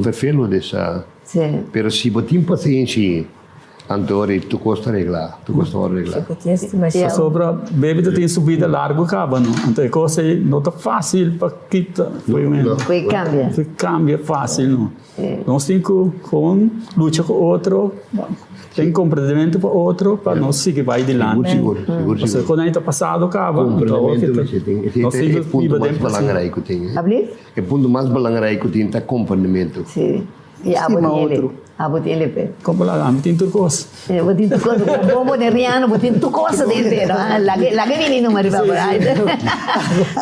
verfelo dessa. Sim. Pero se botin paciência, Antônio, tu costa arreglar. Sobre a bebida tem subida larga, acaba, não? Então, coisa não tá fácil para quitar. Cambia fácil, não? Nós temos que lutar com outro, tem compreendimento para outro, para não seguir vai de lá. Seguro. Quando a gente passado, acaba. Nós temos o ponto mais belangrijk que tem. O ponto mais belangrijk que tem é compreendimento. Sim. E abo ele pe. Como lá, tem turcos. Botin turcos, bobo de riano, botin turcos dentro. Lagi vini no mariba por aí.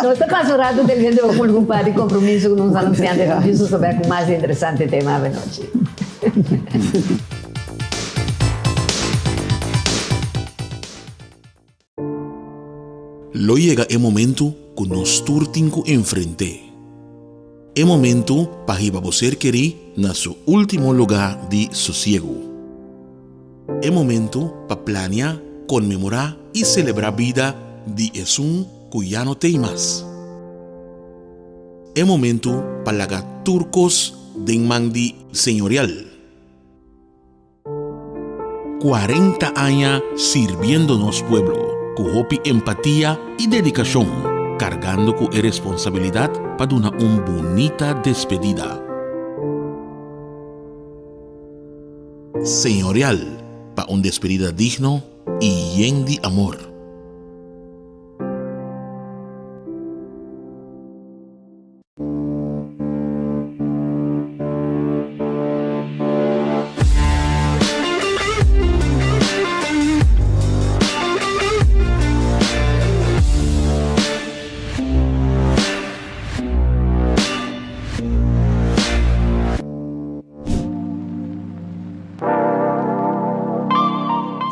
No está casurado del gente com algum par de compromisso com uns anunciantes, isso sobre o mais interessante tema da noite. Lo llega el momento que nos turtinco enfrente. El momento para ir a você querer na su último lugar de sosiego. El momento para planear, conmemorar y celebrar vida de Jesús que ya no tem más. El momento para lagar turcos de mandi señorial. 40 años sirviéndonos pueblo, con hopi empatía y dedicación. cargando con responsabilidad para una bonita despedida. Señorial, para una despedida digno y lleno de amor.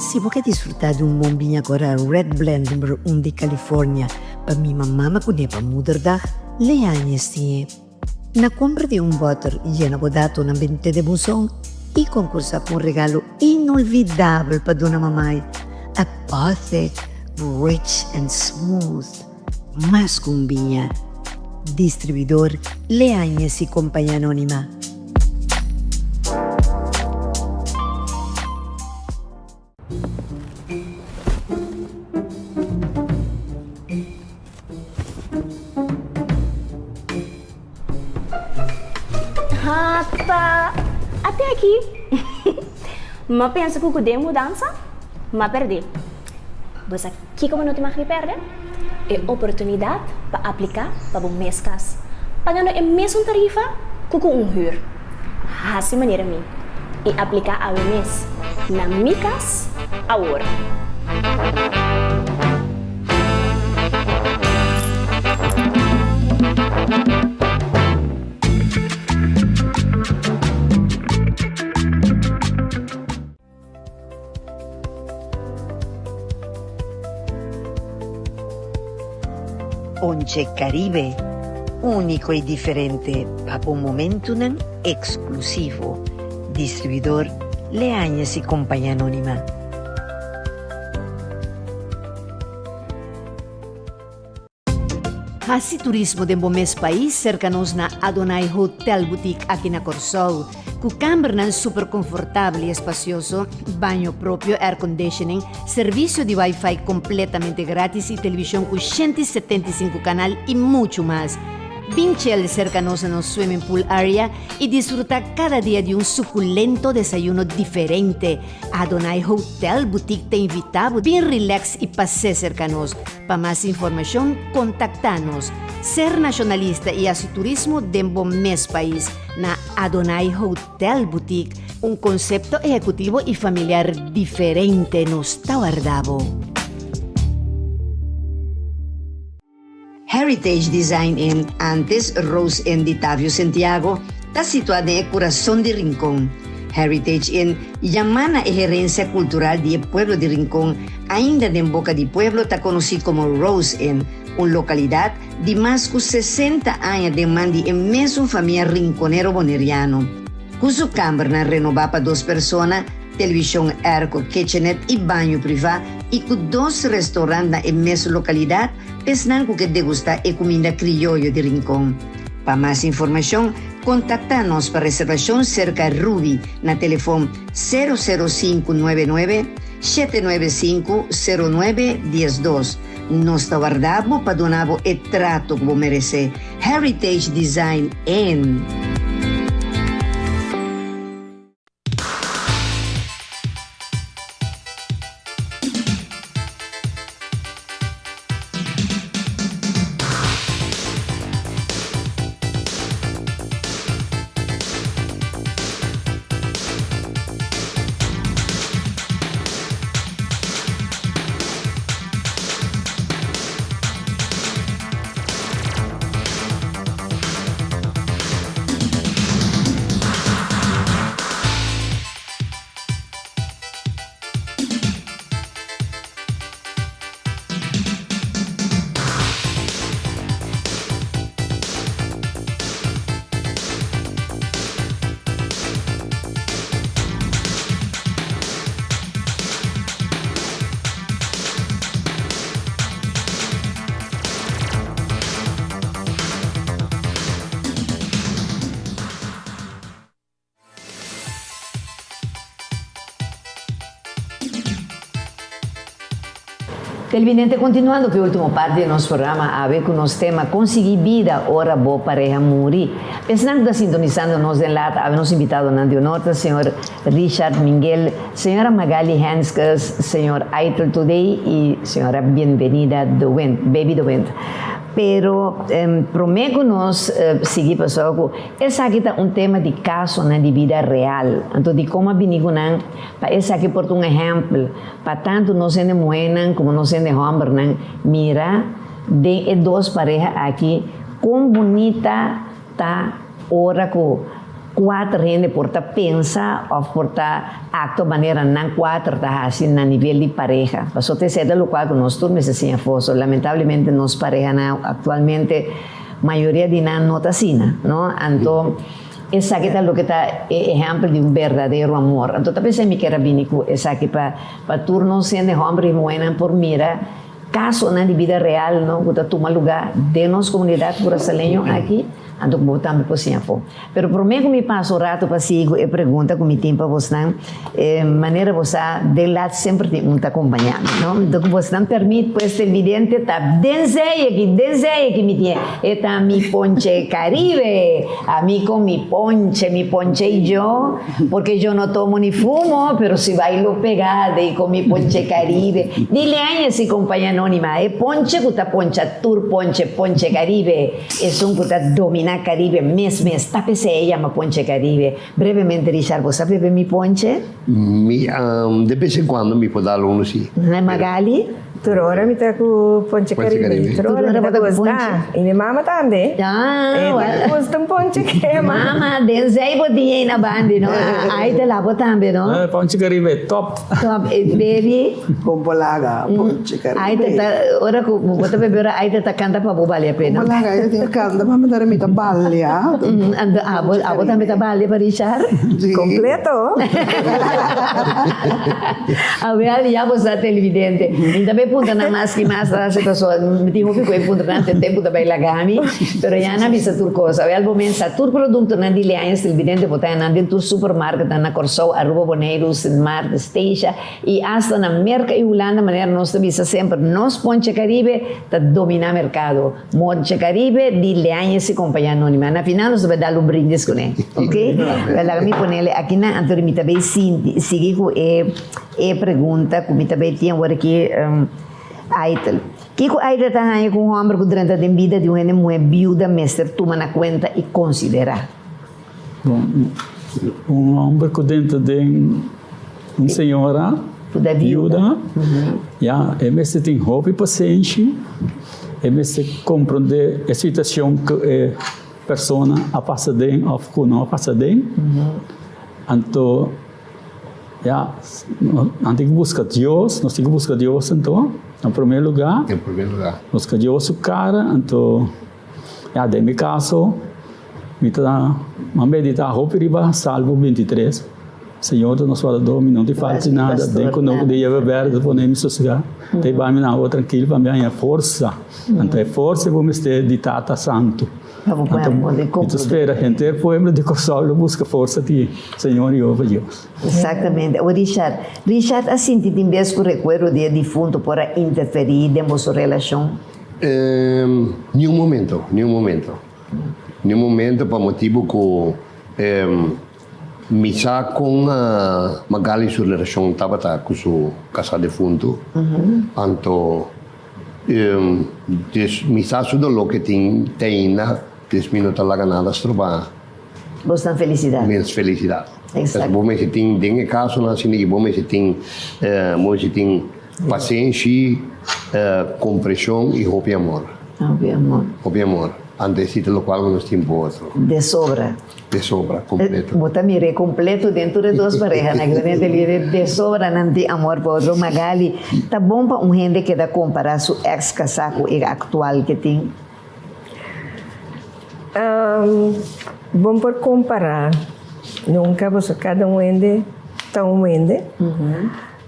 Si vos quer disfrutar de un bom vinho agora Red Blend número 1 de California, para mi mamá com para moederdag, leanhas tinha. Na compra de butter llena bodato na 20 de buzón e concursa com regalo inolvidável para dona mamãe. A potted, rich and smooth. Mas com vinha. Distribuidor Leanhas e Companhia Anônima. Até aqui. Mas pensa que eu podia mudança, mas perdi. Mas aqui como não te mais perder, é oportunidade para aplicar para o mês cas. Pagando a mesma tarifa que com huur. Assim maneira mim. E aplicar ao mês na minha casa agora. Once Caribe, único y diferente, para un momento exclusivo. Distribuidor Leanhas y Companhia Anônima. Hasi turismo de Bomes país cercanos na Adonai Hotel Boutique aqui na Corsol. Com câmara super confortável e espacioso, banho próprio, air conditioning, serviço de Wi-Fi completamente grátis e televisão com 175 canal e muito mais. Vinchel cercanos no swimming pool area e disfruta cada dia de um suculento desayuno diferente. Adonai Hotel Boutique te invitamos, bem relax e passe cercanos. Para mais informação, contacta-nos. Ser nacionalista e assim turismo de Bomes país na Adonai Hotel Boutique, um conceito executivo e familiar diferente nos Tauardabo. Heritage Design in antes Rose Inn de Tavio Santiago está situada en el corazón de Rincón. Heritage Inn llamana a gerencia cultural de Pueblo de Rincón, ainda en boca de pueblo está conocido como Rose Inn, una localidad de más de 60 años de mandi en mesmo familia rinconero boneriano. Con su cámara renovada para 2 personas, televisión air con kitchenette y baño privado y con 2 restaurantes en mesma localidad, pensando que degustar e comida criollo de Rincón. Para más información, contacta-nos para reservación cerca de Ruby na teléfono 00599 795 0912. Nos guardamos para donar o trato que merece. Heritage Design Inn. Televidente, continuando que a última parte do nosso programa, a ver com o nosso tema Conseguir Vida, Ora Boa Pareja Muri. Pensando que está sintonizando nos em lata, havemos invitado na Nota, senhor Richard Miguel, senhora Magali Hanskes, senhor Aitel Today e senhora Bienvenida do Wind, Baby do Wind. Pero prometo nós seguir pessoal, esse aqui é tema de caso na de vida real. Então de como binigo nan, para esse aqui por um exemplo, para tanto nós de mulher como nós de homem, mira de duas parejas aqui, como bonita tá ora com quatro gente porta pensa ou porta acto maneira não quatro tá assim na nível de pareja. Passou ter sido o qual nós todos assim fosse. Lamentablemente nós pareja não atualmente maioria de não nota assim, não? Então essa aqui tá o que tá exemplo de verdadeiro amor. Então talvez me queira binico essa aqui para turno sendo homem e mulher por mira caso na vida real, não? Que tá toma lugar de nossa comunidade brasileira aqui. Ando botando por cima. Pero prometo que me passo o rato para seguir e pergunta que me tem para você, maneira você de lá sempre tem tá acompanhando, não? Então que você não permite pues evidente tá deseja que me tem, eta mi ponche Caribe, a mí con mi ponche yo, porque yo no tomo ni fumo, pero si bailo pegada y con mi ponche Caribe, dile a ese compañía anónima, ponche que ta poncha tour ponche Caribe, es un que ta domina Caribe, mes, tapese llama Ponche Caribe. Brevemente, Richard, ¿vos sabes beber mi ponche? De vez en cuando me puedo dar uno, sí. Magali? Turora mi taku Ponche Caribe. Turora mi taku gusta. E minha mama também. Gusta Ponche Caribe. Mama, denzei botinha na banda, não? Aí te lavo também, não? Ponche Caribe, top. Top, baby. Pompolaga, Ponche Caribe. Aí te tá, ora que você beber, aí te tá canta para vale a pena. Pompolaga, aí te canta, mas me dá me balha. Abo também tá balha para Richard? Completo. A ver, já você televidente. Ainda punta na mais que mais a situação me digo que foi punta na tempo da baila gami pero já na visa tur cosa o momento sa tur produto na diliência televidente botar na dentro supermercado na Corsou Aruba Boneiros Mar Station e hasta na Merca e Holanda maneira nós visa sempre nós Ponche Caribe tá dominar mercado Ponche Caribe diliência companhia anônima na final nós vamos dar um brinde com ele ok ela me ponele aqui na Antônio me também sigue com pergunta como também tinha agora aqui Aitel. Kiko Aitel está aí com um homem que durante a vida de uma mulher viúva, mestre, toma na conta e considera. Bom, homem que dentro de uma senhora viúva, é mestre tem hobby paciência, é mestre compreender a situação que a pessoa a passa dentro ou que não passa dentro. Então, nós temos que buscar Deus, então, em primeiro lugar. Buscar Deus su cara, então, de meu caso, me meditar roupa riba, Salmo 23. Senhor, nós falamos, não te falte nada, nem que não de beber, depois nem me sossegar. Te vai me dar tranquilo, para mim é força. Então, é força para me ter de Tata Santo. Então, espera, gente, o povo de Consolo busca força de Senhor e ouve Deus. Exatamente. O Richard, assim, te tem vez que o recuerdo de defunto para interferir em vossa relação? Nenhum momento. Nenhum momento, por motivo que me sa com a Magali sua relação estava com o casal defunto. Então, me sa tudo o que tem na 10 minutos lá ganada trobar. Bastante felicidade. Menos felicidade. Exato. Bom, mas tem dentro caso na assim, bom, mas tem paciência, compreensão e roupa e amor. Roupa e amor. Antes de lo qual nós temos outro. De sobra. De sobra, completo. Bota mire completo dentro de duas parejas, na grande de sobra não tem amor para outro. Magali, tá bom para gente que dá comparar seu ex-casaco e atual que tem? Bom por comparar. Nunca você cada ende tão ende.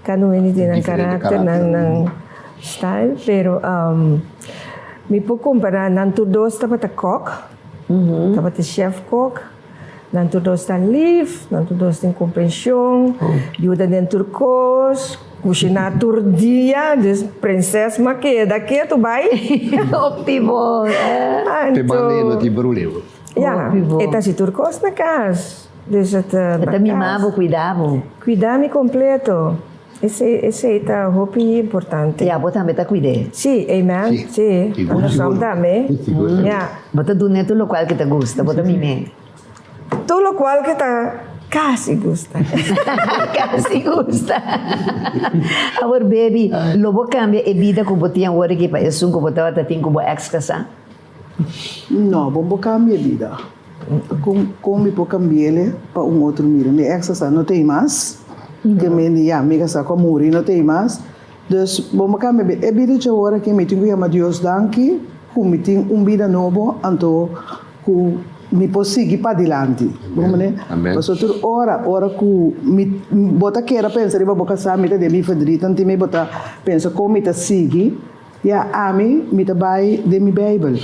Cada ende tem um caráter, um style, pero me pode comparar nanto dois estava a cook, estava a chef cook, nanto dois está livre, nanto dois tem compreensão, ajuda dentro cos, Cozinhar todo dia, dus prinses maqueda, que tu vai? Óptimo. Te bande não tem problema. Ja, eta si turcos na casa. Dus het Até mimava, cuidava. Cuidar-me completo. Esse é o hobby importante. Ja, você também tá cuidando. Sim, amen. Sim. Nós somos também. Ja. Você do neto lo qual que te gusta, você mime. Tudo o qual que tá casi gusta. Casi gusta. Agora, baby, lobo cambia a vida que você tinha agora que para isso que você estava tendo como ex-casa? Não, vamos cambiar a vida. Como eu cambiar para outro mira. Minha ex não tem mais. Que me casa com muri não tem mais. Dus vamos cambiar a vida. A vida de agora que me tenho que chamar Deus danke, que me tenho vida nova, então que me posso seguir para adiante. Vamos né? Amém. Mas outra hora que me bota queira pensar em vou casar, me de me fadrita, então me bota pensa como me seguir. Ja, a mim, me vai de minha Bíblia.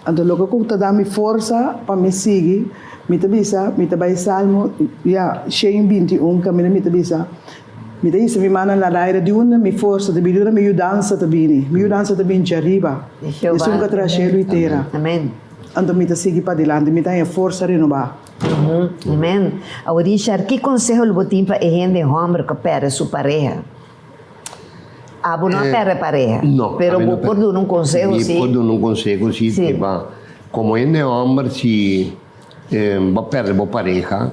Então, logo que eu dá me força para me seguir, me vai Salmo, ja, 21, que me bisa. Me diz, me manda na daira de uma, me força, de bidura, me dança também, me dança também de arriba. Isso nunca traz cheiro inteira. Amém. Então, me seguir para adiante, me dá a força renovar. Amém. Agora, Richard, que conselho você tem para a gente homem que perde sua pareja? Abo não perde pareja. Não. Pero vou por um conselho, sim. Por um conselho, sim. Sim. Como ele é homem, se vai perder a pareja,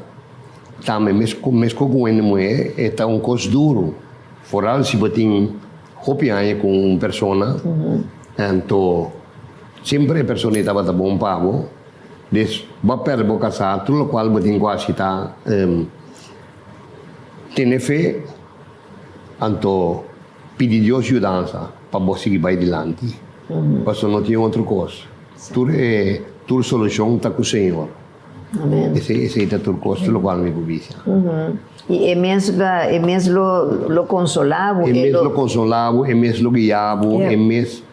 também mesmo com ele mulher, é um coisa duro. Fora se você tem roupianha com uma pessoa, então sempre a pessoa estava bom pago, des vai perder o casado, tudo o qual você tem quase tá ter fé, então pedir Deus ajudança para você seguir para adiante. Porque não tem outra coisa. Tua solução está com o Senhor. Amém. Esse é o coisa, pelo qual me convida. E é mesmo lo consolava. É mesmo consolava, é mesmo guiava, é mesmo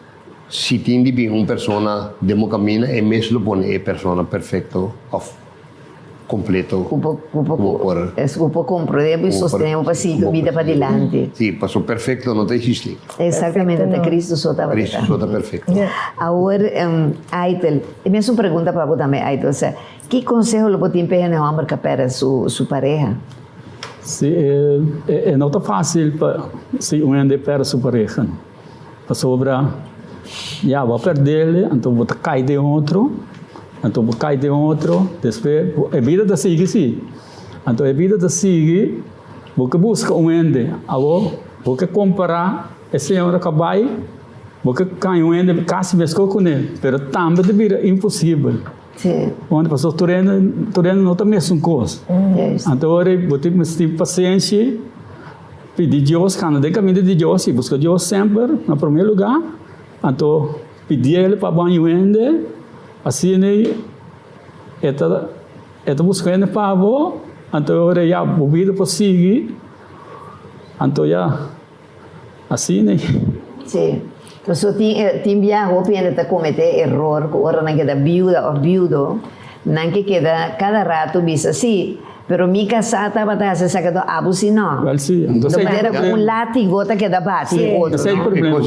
se tem de bem uma pessoa de meu caminho, é mesmo pôr a pessoa perfeita, completo. Um pouco compreendemos e sostenemos para seguir a vida para adiante. Sim, passou perfeito, não existe. Exatamente, até Cristo só estava Cristo só está perfeito. Agora, Aitel, e mesmo pergunta para você também, Aitel, que conselho você tem para o homem que perde sua pareja? Sim, não está fácil para se um homem perde sua pareja. Para sobra, já vai perder ele, então você cai de outro. Então, você cai de outro, depois, a vida da sigue, sim. Então, a vida da sigue, você busca um ende, você comparar, esse senhor que vai, você cai um ende, quase mesmo com ele, mas também de vida impossível. Sim. Onde pessoas tornando não tem a mesma coisa. Então, você tem que ter paciência, pedir Deus, quando tem caminho de Deus, e buscar Deus sempre, no primeiro lugar. Então, pedir ele para banho ende, assim, esta buscando para avô, então já a vida para seguir, então já assim, né? Sim. Então, tem viajado para cometer erro, que agora não queda viúva ou viúdo, não queda cada rato bisa sim. Pero mi casata batalla se saca do abuso não. Well, sim. Então, era com látigo que dá bate outro. Esse é o problema.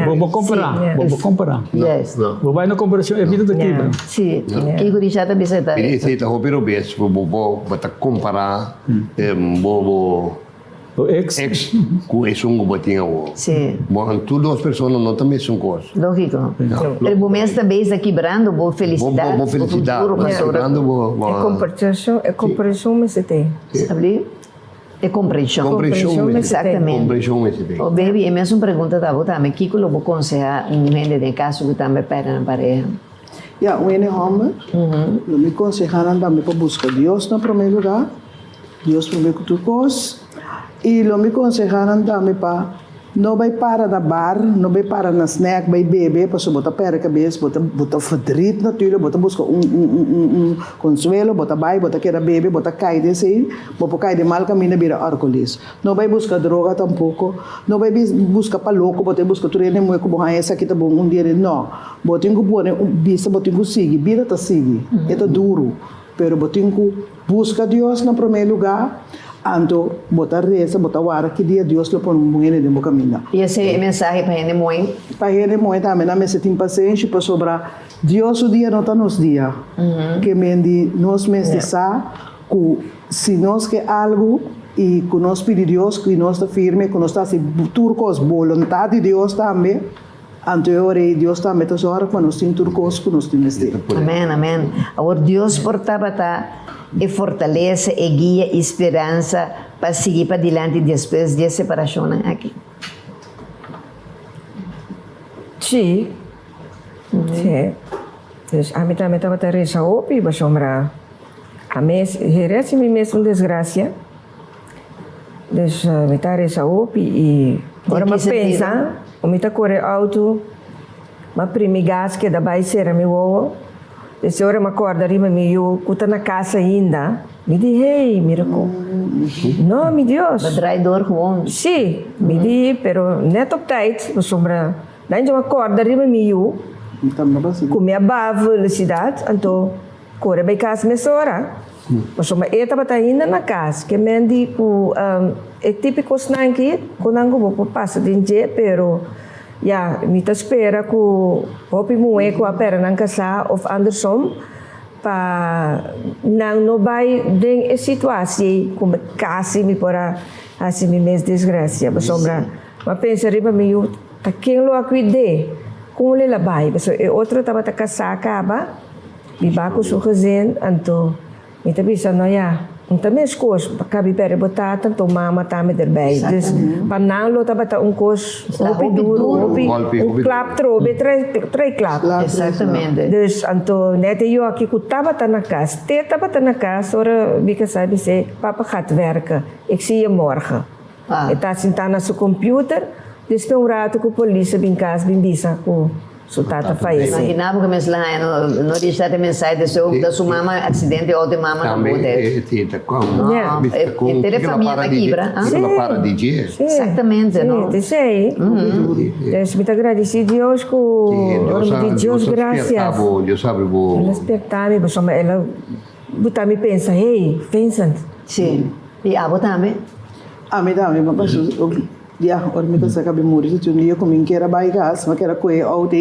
Vamos comparar. Vamos comparar. Yes. Vai na comparação, é vida daqui. Sim. Que gurishata bisa ta. Esse é o roubiro bes, vou comparar, O ex com esse que botinha o. Sim. Bom, todas as pessoas não também são coisas. Lógico. O momento também está quebrando, boa felicidade. Boa felicidade. É compreensão, mas você tem. Sabe? É compreensão. Exatamente. Compreensão, mas você tem. Oh, baby, é mesmo pergunta da você também. O que eu vou aconselhar um gente de caso que também perde na pareja? Ja, o ene homem, eu me aconselharam também para buscar Deus no primeiro lugar. Deus primeiro que tu coisas. E lo me aconselharam também para não vai para na bar, não vai para na snack, vai beber, para botar pera cabeça, botar fadrit natuurlijk, botar buscar consuelo, botar bai, botar queira beber, botar cai desse aí, botar cai de mal caminho vira arcolis. Não vai buscar droga tampouco, não vai buscar para louco, botar buscar tudo nem muito bom, essa aqui tá bom dia não, botar que pôr vista, botar que seguir, vida tá seguir, é tá duro, pero botar que busca Deus no primeiro lugar. Anto, bota reza, bota wara, que dia Deus lo pon um de mo caminho. E esse mensagem para ele mãe? Para ele mãe também, na mesa tem paciência para sobrar. Deus o dia não está nos dias. Que mendi nós mesmos que se nós quer algo e que nós pedimos Deus, que nós está firme, que nós está assim, turcos, vontade de Deus também. Anterior, Deus também está só para nós tem turcos que nós temos. Amém, amém. Agora Deus portava e fortalece e guia esperança para seguir para diante depois de separação aqui. Sim. Sim. Dus a mim também estava reza opi, mas sombra. A mim herece me mesmo desgraça. Dus me está reza opi e agora me pensa, o me está corre auto, mas primi gas que da vai ser a meu ovo. Dus agora me acorda rima me eu cuta na casa ainda. Me diz, hey, miracle. Não, meu Deus. O traidor gewoon. Sim, me diz, pero net op tijd, mas sombra. Daí eu acorda rima me eu. Com minha boa velocidade, então, corre bem casa nessa hora. Mas eu estava ainda na casa, que me diz, é típico snanki, quando eu vou passar de dia, pero, ja, me espera que o moe com a perna na casa, ou andersom, para não vai ter a situação, como casi me porá, assim, me mesmo desgraça. Mas eu penso, riba me eu, tá quem lo acuide? Como ele labai, porque outro estava a casar acaba, me baco o seu casen, então, me está pensando, não é? Então, minhas coisas, para caber para botar, tanto mama também derbei. Então, para não lo estava a coisa, duro, clap trobe, três clap. Exatamente. Então, nete eu aqui que estava na casa, estava na casa, ora, me que sabe se, papa gaat werken, ik zie je morgen. Está sentado na seu computer. Depois rato que a polícia vem em casa, vem bisa com sua tata faleceu. Imaginava que mas lá não deixar de mensagem de seu da sua mama acidente ou de mama não pode. É telefonia na quebra. Para de dia. Exatamente, não? Sei. Então, muito agradecido Deus que Deus graças. Deus sabe bom. Ela despertar-me, mas ela botar me pensa, hey, pensa. Sim. E a botar me? A mim também, mas dia, ora me pensa que a memória de um dia comigo que era baigas, mas que era coe auto,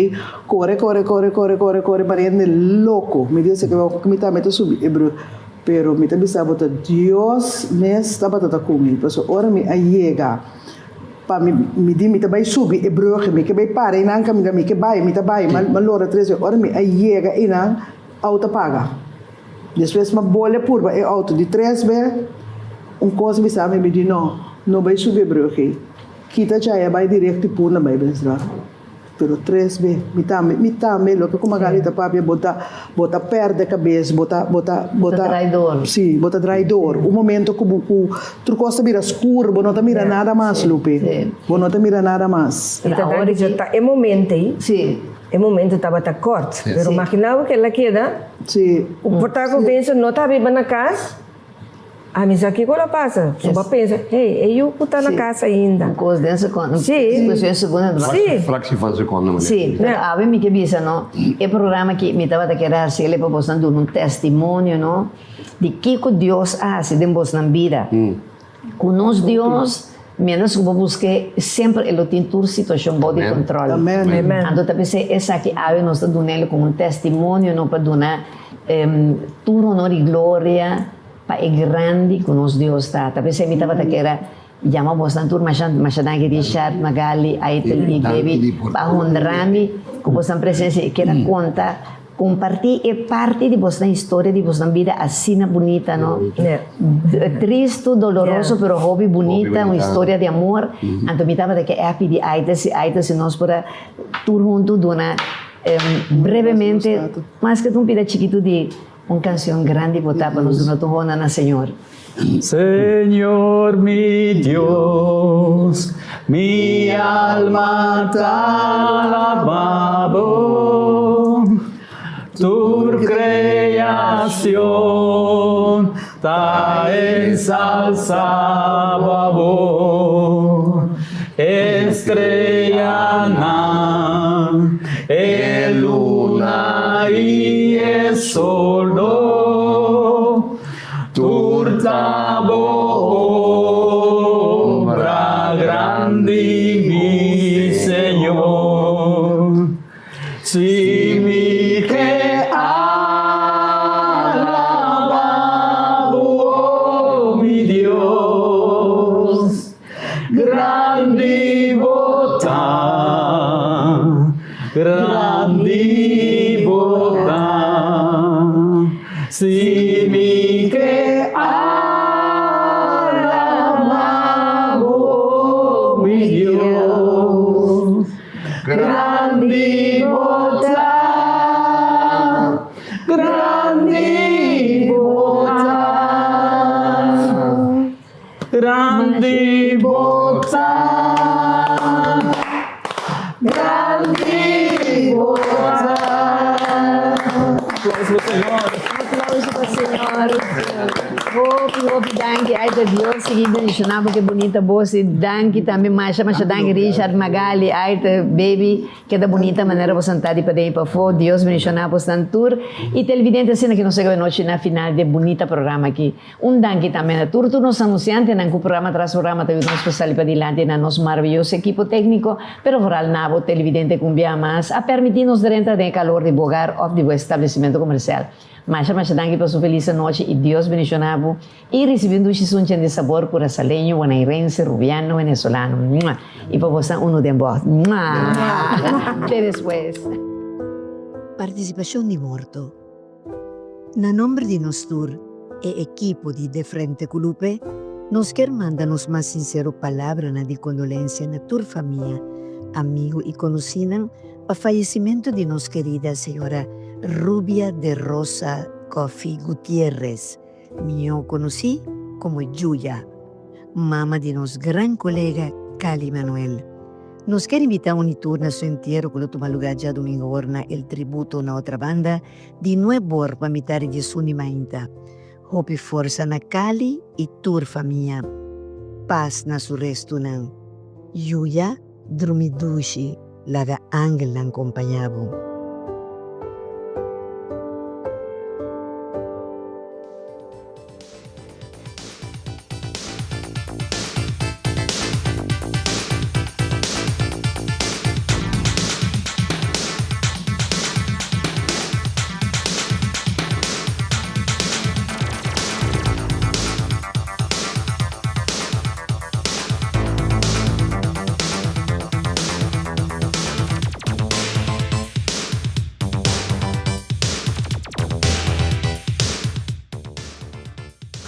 corre, parece louco. Me disse que eu me também tô subindo, pero me também sabe que Deus me estava tratando comigo, porque ora me chega, para me dizer me também subir, me que vai parar e não caminhar, me que vai, mas lora 13 ora me chega e não auto paga. Depois uma bola purba é auto de 3 vezes, coisa me sabe me diz não vai subir broche. Kita já vai direto por na vai pensar. Pero 3 vezes, me também, lo que como a galita papi bota perde a cabeça, bota traidor. Sim, bota traidor. O momento que tu costa mira escuro, não te mira nada mais, Lupe. Não te mira nada mais. Então, agora já está, é momento aí. Sim. É momento estava a corte. Pero imaginava que ela queda. Sim. O portago pensa, não está viva na casa. A mim aqui quando passa, só pensa, hey, eu vou estar na casa ainda. Coisa dessa quando. Sim. Fraction secondo. Sim. A mim que pensa não, é programa que me estava a querer se ele proporcionando um testemunho, não, de que Deus faz em vossa vida. Com nós Deus, menos que vou buscar sempre ele tem toda situação de controle. Amém. Então também essa que a nós está dando como um testemunho, não para dar tudo honor e glória. É grande que nos Deus está. Talvez se me estava a querer chamar bastante turma, mas já que Richard, Magali, Aitel e Gaby, para honrar-me com vossa presença e queira contar, compartilhar parte de vossa história, de vossa vida assim bonita, não? Triste, doloroso, pero hobby bonita, uma história de amor. Então me estava a querer pedir Aitel se nós para tudo junto, donar brevemente, mas que um pedaço chiquito de una canción grande y botar para nosotros na Señor. Señor mi Dios, mi alma te alabado, tu creación te ensalzaba, estrella, luna y el sol, turtabo Grandi Bota. Grandi Bota. Aplausos para o Senhor. Aplauso para o Senhor. Hope, danke. Ai, Deus, seguindo, mencionava que bonita voz. Danke também, Masha, danke, Richard, Magali, ai, baby, que da bonita maneira você sentar de para para fora. Deus, mencionava o tour. E televidente, assim, que não sei que noite na final de bonita programa aqui. Danke também a tour, nos anunciantes, no programa tras programa, teve um especial para adiante, na nosso maravilhoso equipo técnico, pero foral nabo, televidente, cumbia mais, a permitir-nos dentro de calor de bogar ou de estabelecimento comercial. Masha, danke por sua feliz noite e Deus bendicionavo e recebendo um xixunchen de sabor curacaleño, guanairense, rubiano, venezolano. E por você, de voz. Até depois. Participação de morto. Na nome de Nostur e equipo de Frente Culupe, nos quer mandar-nos mais sincero palavra de condolência na tua família, amigo e conhecida, para o falecimento de nossa querida senhora Rubia de Rosa Coffee Gutiérrez, eu conheci como Yuya, mama de nosso grande colega Cali Manuel. Nos quer invitar a un tour na seu entierro que toma lugar já domingo orna el tributo na outra banda de nuevo para mitad de Suni Mainta. Hope força na Cali e tour família. Paz na su resto não. Yuya drumidushi laga angel na acompanhavo.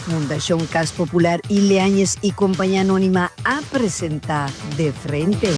Fundación Cas Popular Ileañez y Compañía Anónima a presentar De Frente.